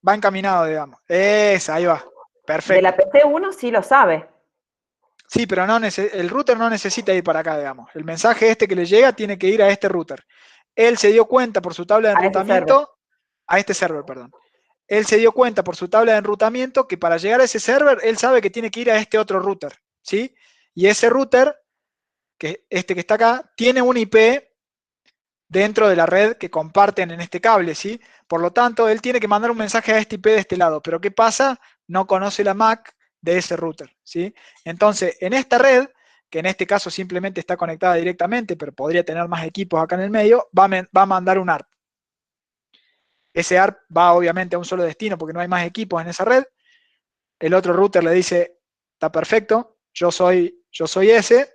Speaker 1: va encaminado, digamos. Ahí va.
Speaker 2: De la
Speaker 1: Perfecto.
Speaker 2: PC1 sí lo sabe.
Speaker 1: Sí, pero el router no necesita ir para acá, digamos. El mensaje este que le llega tiene que ir a este router. Él se dio cuenta por su tabla de
Speaker 2: A ese server.
Speaker 1: enrutamiento, a este server, perdón. Él se dio cuenta por su tabla de enrutamiento que para llegar a ese server, él sabe que tiene que ir a este otro router, ¿sí? Y ese router, que está acá, tiene una IP dentro de la red que comparten en este cable, ¿sí? Por lo tanto, él tiene que mandar un mensaje a este IP de este lado, pero ¿qué pasa? No conoce la MAC de ese router, ¿sí? Entonces, en esta red, que en este caso simplemente está conectada directamente, pero podría tener más equipos acá en el medio, va a mandar un ARP. Ese ARP va obviamente a un solo destino porque no hay más equipos en esa red. El otro router le dice, está perfecto, yo soy ese.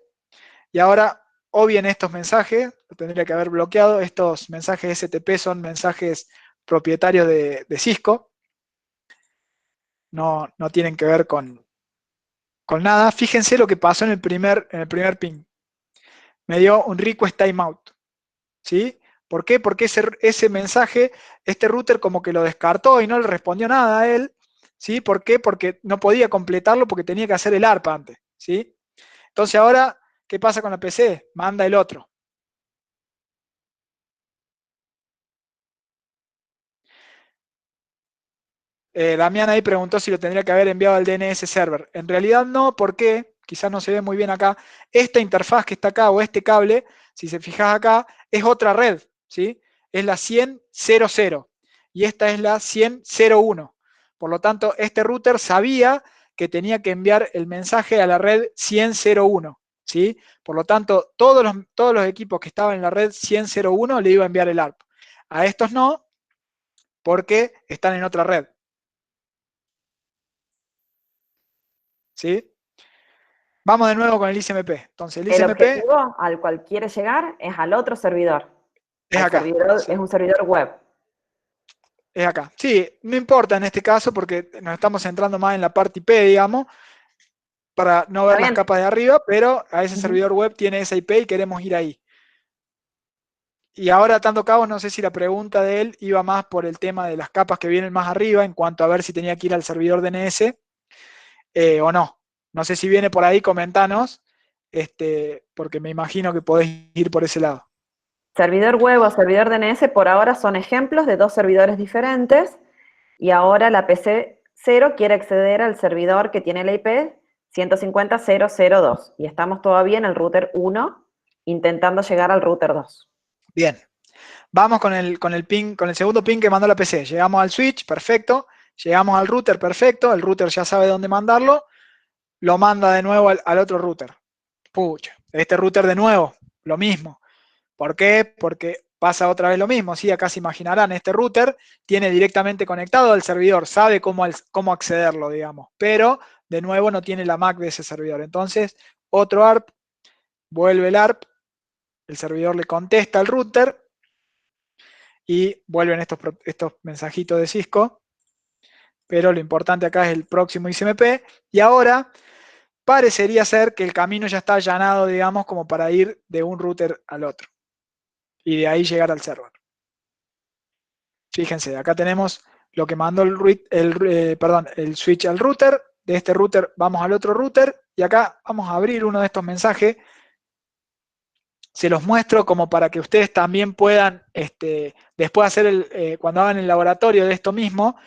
Speaker 1: Y ahora, o bien estos mensajes, lo tendría que haber bloqueado, estos mensajes STP son mensajes propietarios de Cisco, no tienen que ver con nada. Fíjense lo que pasó en el primer ping. Me dio un request timeout, ¿sí? ¿Por qué? Porque ese mensaje, este router como que lo descartó y no le respondió nada a él, ¿sí? ¿Por qué? Porque no podía completarlo porque tenía que hacer el ARP antes, ¿sí? Entonces ahora, ¿qué pasa con la PC? Manda el otro. Damián ahí preguntó si lo tendría que haber enviado al DNS server. En realidad no, porque quizás no se ve muy bien acá. Esta interfaz que está acá o este cable, si se fijas acá, es otra red, ¿sí? Es la 100.0.0 y esta es la 100.0.1. Por lo tanto, este router sabía que tenía que enviar el mensaje a la red 100.0.1, ¿sí? Por lo tanto, todos los equipos que estaban en la red 100.0.1 le iba a enviar el ARP. A estos no, porque están en otra red. ¿Sí? Vamos de nuevo con el ICMP. Entonces, el
Speaker 2: El
Speaker 1: ICMP
Speaker 2: objetivo al cual quiere llegar es al otro servidor.
Speaker 1: es acá. Sí,
Speaker 2: Es un servidor web.
Speaker 1: es acá. Sí, no importa en este caso porque nos estamos centrando más en la parte IP, digamos, para no
Speaker 2: ¿Está
Speaker 1: ver las
Speaker 2: bien?
Speaker 1: capas de arriba, pero a ese
Speaker 2: Ujú.
Speaker 1: servidor web tiene esa IP y queremos ir ahí. Y ahora, atando cabos, no sé si la pregunta de él iba más por el tema de las capas que vienen más arriba, en cuanto a ver si tenía que ir al servidor DNS o no. No sé si viene por ahí, comentanos, porque me imagino que podés ir por ese lado.
Speaker 2: Servidor web o servidor DNS por ahora son ejemplos de dos servidores diferentes y ahora la PC 0 quiere acceder al servidor que tiene la IP 150.0.0.2 y estamos todavía en el router 1 intentando llegar al router 2.
Speaker 1: Bien. Vamos con el ping, con el segundo ping que mandó la PC. Llegamos al switch, perfecto. Llegamos al router, perfecto. El router ya sabe dónde mandarlo. Lo manda de nuevo al otro router. Pucha, este router de nuevo, lo mismo. ¿Por qué? Porque pasa otra vez lo mismo. Sí, acá se imaginarán, este router tiene directamente conectado al servidor, sabe cómo accederlo, digamos. Pero, de nuevo, no tiene la MAC de ese servidor. Entonces, otro ARP, vuelve el ARP, el servidor le contesta al router y vuelven estos mensajitos de Cisco, pero lo importante acá es el próximo ICMP, y ahora parecería ser que el camino ya está allanado, digamos, como para ir de un router al otro, y de ahí llegar al server. Fíjense, acá tenemos lo que mandó el switch al router, de este router vamos al otro router, y acá vamos a abrir uno de estos mensajes. Se los muestro como para que ustedes también puedan, después hacer cuando hagan el laboratorio de esto mismo,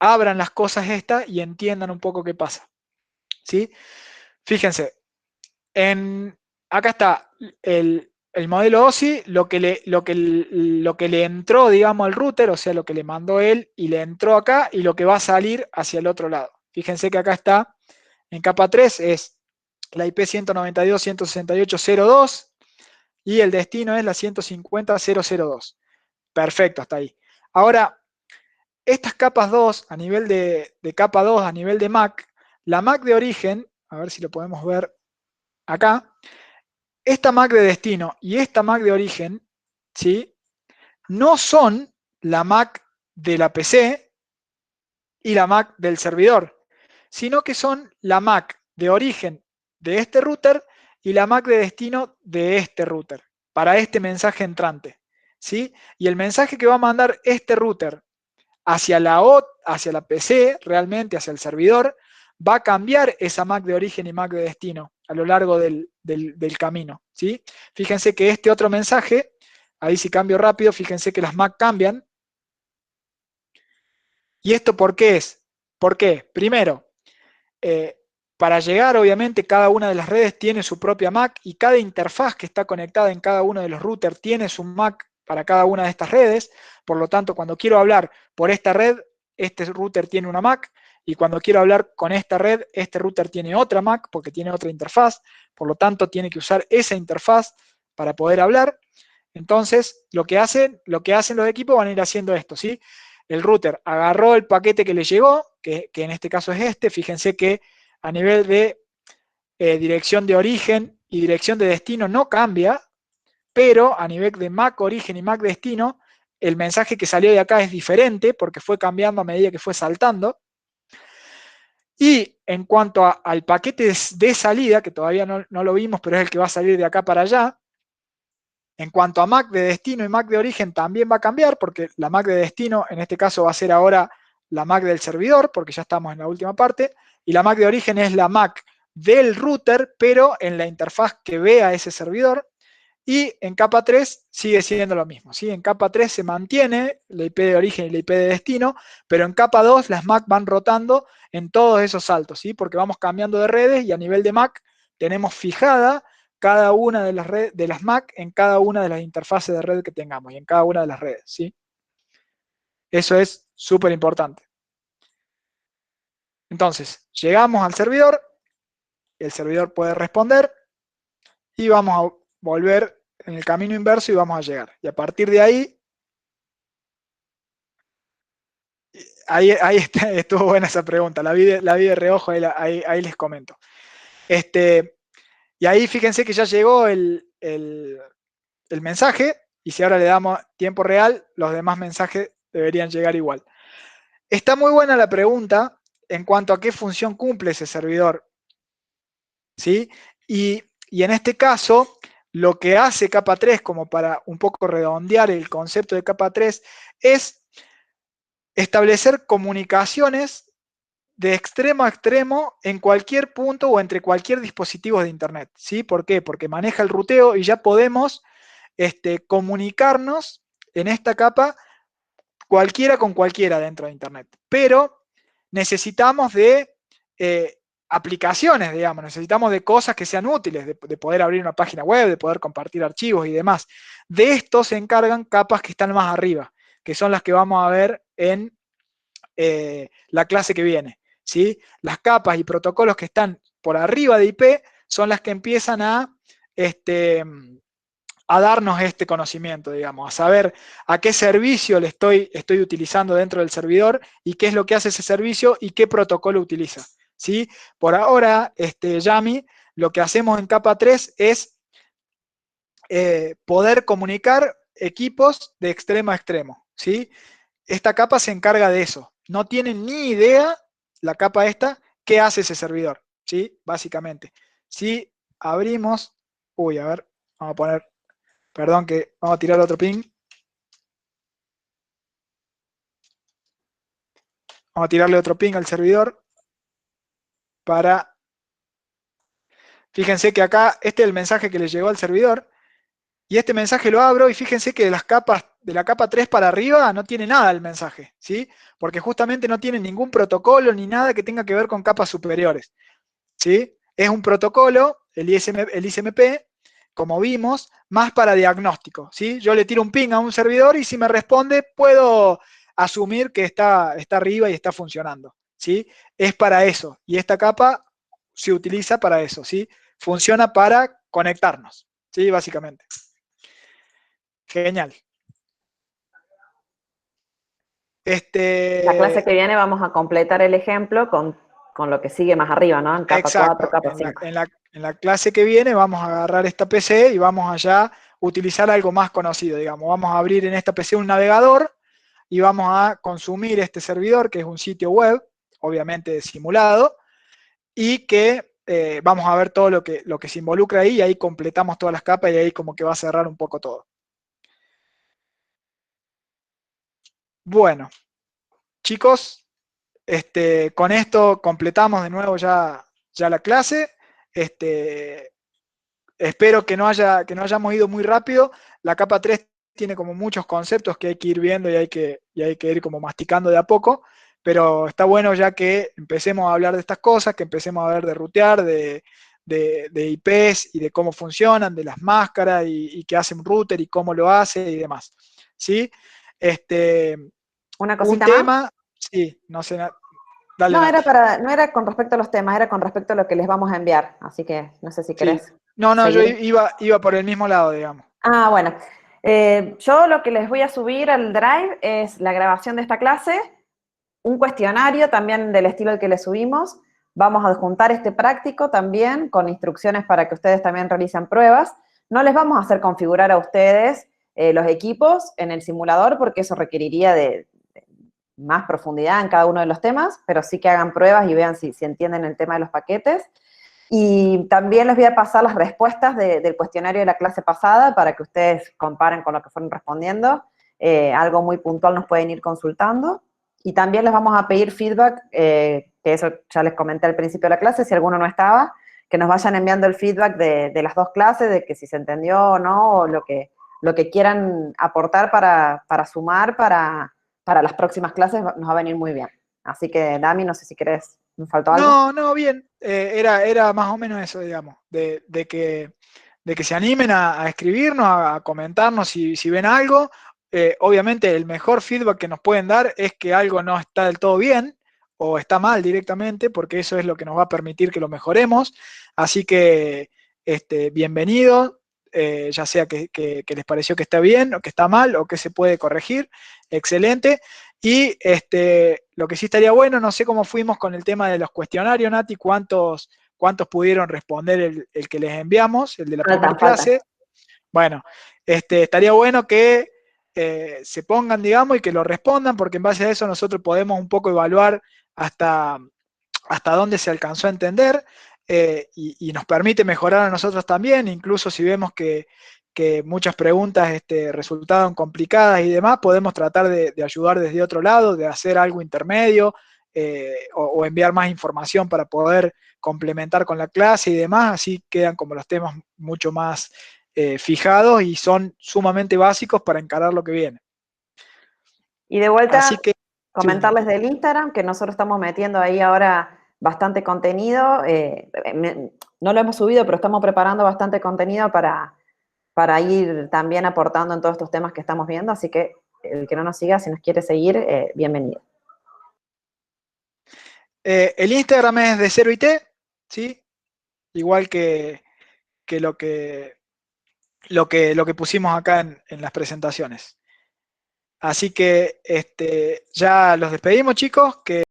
Speaker 1: abran las cosas estas y entiendan un poco qué pasa. ¿Sí? Fíjense, acá está el modelo OSI, lo que le entró, digamos, al router, o sea, lo que le mandó él y le entró acá y lo que va a salir hacia el otro lado. Fíjense que acá está, en capa 3 es la IP 192.168.0.2 y el destino es la 150.0.0.2. Perfecto, hasta ahí. Ahora, estas capas 2, a nivel de capa 2, a nivel de MAC, la MAC de origen, a ver si lo podemos ver acá, esta MAC de destino y esta MAC de origen, ¿sí? No son la MAC de la PC y la MAC del servidor, sino que son la MAC de origen de este router y la MAC de destino de este router, para este mensaje entrante, ¿sí? Y el mensaje que va a mandar este router hacia la PC, realmente hacia el servidor, va a cambiar esa MAC de origen y MAC de destino a lo largo del camino, ¿sí? Fíjense que este otro mensaje, ahí si cambio rápido, fíjense que las MAC cambian. ¿Y esto por qué es? ¿Por qué? Primero, para llegar, obviamente, cada una de las redes tiene su propia MAC y cada interfaz que está conectada en cada uno de los routers tiene su MAC para cada una de estas redes. Por lo tanto, cuando quiero hablar por esta red, este router tiene una MAC, y cuando quiero hablar con esta red, este router tiene otra MAC porque tiene otra interfaz. Por lo tanto, tiene que usar esa interfaz para poder hablar. Entonces, lo que hacen los equipos van a ir haciendo esto, ¿sí? El router agarró el paquete que le llegó, que en este caso es este. Fíjense que a nivel de dirección de origen y dirección de destino no cambia, pero a nivel de MAC origen y MAC destino, el mensaje que salió de acá es diferente porque fue cambiando a medida que fue saltando. Y en cuanto al paquete de salida, que todavía no lo vimos, pero es el que va a salir de acá para allá, en cuanto a MAC de destino y MAC de origen también va a cambiar, porque la MAC de destino en este caso va a ser ahora la MAC del servidor, porque ya estamos en la última parte, y la MAC de origen es la MAC del router, pero en la interfaz que vea ese servidor. Y en capa 3 sigue siendo lo mismo, ¿sí? En capa 3 se mantiene la IP de origen y la IP de destino, pero en capa 2 las MAC van rotando en todos esos saltos, ¿sí? Porque vamos cambiando de redes y a nivel de MAC tenemos fijada cada una de las MAC en cada una de las interfaces de red que tengamos y en cada una de las redes, ¿sí? Eso es súper importante. Entonces, llegamos al servidor, el servidor puede responder y vamos a volver en el camino inverso y vamos a llegar. Y a partir de ahí, estuvo buena esa pregunta, la vi de reojo, ahí les comento. Y ahí fíjense que ya llegó el mensaje, y si ahora le damos tiempo real, los demás mensajes deberían llegar igual. Está muy buena la pregunta en cuanto a qué función cumple ese servidor, ¿sí? Y en este caso, lo que hace capa 3, como para un poco redondear el concepto de capa 3, es establecer comunicaciones de extremo a extremo en cualquier punto o entre cualquier dispositivo de Internet, ¿sí? ¿Por qué? Porque maneja el ruteo y ya podemos comunicarnos en esta capa cualquiera con cualquiera dentro de Internet. Pero necesitamos de aplicaciones, digamos, necesitamos de cosas que sean útiles, de poder abrir una página web, de poder compartir archivos y demás. De esto se encargan capas que están más arriba, que son las que vamos a ver en la clase que viene, ¿sí? Las capas y protocolos que están por arriba de IP son las que empiezan a darnos este conocimiento, digamos, a saber a qué servicio le estoy utilizando dentro del servidor y qué es lo que hace ese servicio y qué protocolo utiliza, ¿sí? Por ahora, Yami, lo que hacemos en capa 3 es poder comunicar equipos de extremo a extremo, ¿sí? Esta capa se encarga de eso. No tiene ni idea, la capa esta, qué hace ese servidor, ¿sí? Básicamente. Si abrimos, a ver, vamos a poner, perdón que vamos a tirar otro ping. Vamos a tirarle otro ping al servidor para... Fíjense que acá, este es el mensaje que le llegó al servidor, y este mensaje lo abro y fíjense que de la capa 3 para arriba no tiene nada el mensaje, ¿sí? Porque justamente no tiene ningún protocolo ni nada que tenga que ver con capas superiores, ¿sí? Es un protocolo, el ICMP, como vimos, más para diagnóstico, ¿sí? Yo le tiro un ping a un servidor y si me responde puedo asumir que está arriba y está funcionando, ¿sí? Es para eso, y esta capa se utiliza para eso, ¿sí? Funciona para conectarnos, ¿sí? Básicamente. Genial.
Speaker 2: La clase que viene vamos a completar el ejemplo con lo que sigue más arriba, ¿no? En capa
Speaker 1: Exacto.
Speaker 2: 4, capa 5.
Speaker 1: En la clase que viene vamos a agarrar esta PC y vamos allá a utilizar algo más conocido, digamos. Vamos a abrir en esta PC un navegador y vamos a consumir este servidor, que es un sitio web, obviamente simulado, y que vamos a ver todo lo que se involucra ahí, y ahí completamos todas las capas y ahí como que va a cerrar un poco todo. Bueno, chicos, con esto completamos de nuevo ya la clase. Espero que no hayamos ido muy rápido. La capa 3 tiene como muchos conceptos que hay que ir viendo y hay que ir como masticando de a poco, pero está bueno ya que empecemos a hablar de estas cosas, que empecemos a ver de rutear, de IPs y de cómo funcionan, de las máscaras y qué hace un router y cómo lo hace y demás. ¿Sí?
Speaker 2: ¿Una
Speaker 1: Un
Speaker 2: cosita más?
Speaker 1: tema, sí, no sé, dale
Speaker 2: No,
Speaker 1: Nati.
Speaker 2: no era con respecto a los temas, era con respecto a lo que les vamos a enviar. Así que no sé si
Speaker 1: Sí.
Speaker 2: querés
Speaker 1: No, no, yo
Speaker 2: seguir.
Speaker 1: iba por el mismo lado, digamos.
Speaker 2: Ah, bueno. Yo lo que les voy a subir al Drive es la grabación de esta clase, un cuestionario también del estilo al que le subimos. Vamos a adjuntar este práctico también con instrucciones para que ustedes también realicen pruebas. No les vamos a hacer configurar a ustedes los equipos en el simulador porque eso requeriría de más profundidad en cada uno de los temas, pero sí que hagan pruebas y vean si entienden el tema de los paquetes. Y también les voy a pasar las respuestas del cuestionario de la clase pasada para que ustedes comparen con lo que fueron respondiendo. Algo muy puntual nos pueden ir consultando. Y también les vamos a pedir feedback, que eso ya les comenté al principio de la clase, si alguno no estaba, que nos vayan enviando el feedback de las dos clases, de que si se entendió o no, o lo que quieran aportar para sumar para las próximas clases nos va a venir muy bien. Así que, Dami, no sé si querés, ¿me faltó algo?
Speaker 1: No, no, bien. Era más o menos eso, digamos, de que se animen a escribirnos, a comentarnos si ven algo. Obviamente el mejor feedback que nos pueden dar es que algo no está del todo bien o está mal directamente, porque eso es lo que nos va a permitir que lo mejoremos. Así que bienvenido, ya sea que les pareció que está bien o que está mal o que se puede corregir. Excelente. Y lo que sí estaría bueno, no sé cómo fuimos con el tema de los cuestionarios, Nati, cuántos pudieron responder el que les enviamos, el de la primera
Speaker 2: Faltan.
Speaker 1: clase. Bueno, estaría bueno que se pongan, digamos, y que lo respondan, porque en base a eso nosotros podemos un poco evaluar hasta, hasta dónde se alcanzó a entender y nos permite mejorar a nosotros también, incluso si vemos que muchas preguntas resultaron complicadas y demás, podemos tratar de ayudar desde otro lado, de hacer algo intermedio o enviar más información para poder complementar con la clase y demás, así quedan como los temas mucho más fijados y son sumamente básicos para encarar lo que viene.
Speaker 2: Y de
Speaker 1: Así
Speaker 2: vuelta,
Speaker 1: que, sí,
Speaker 2: comentarles del Instagram, que nosotros estamos metiendo ahí ahora bastante contenido. No lo hemos subido, pero estamos preparando bastante contenido para ir también aportando en todos estos temas que estamos viendo. Así que el que no nos siga, si nos quiere seguir, bienvenido.
Speaker 1: el Instagram es de 0IT, ¿sí? Igual que lo que pusimos acá en las presentaciones. Así que ya los despedimos, chicos, que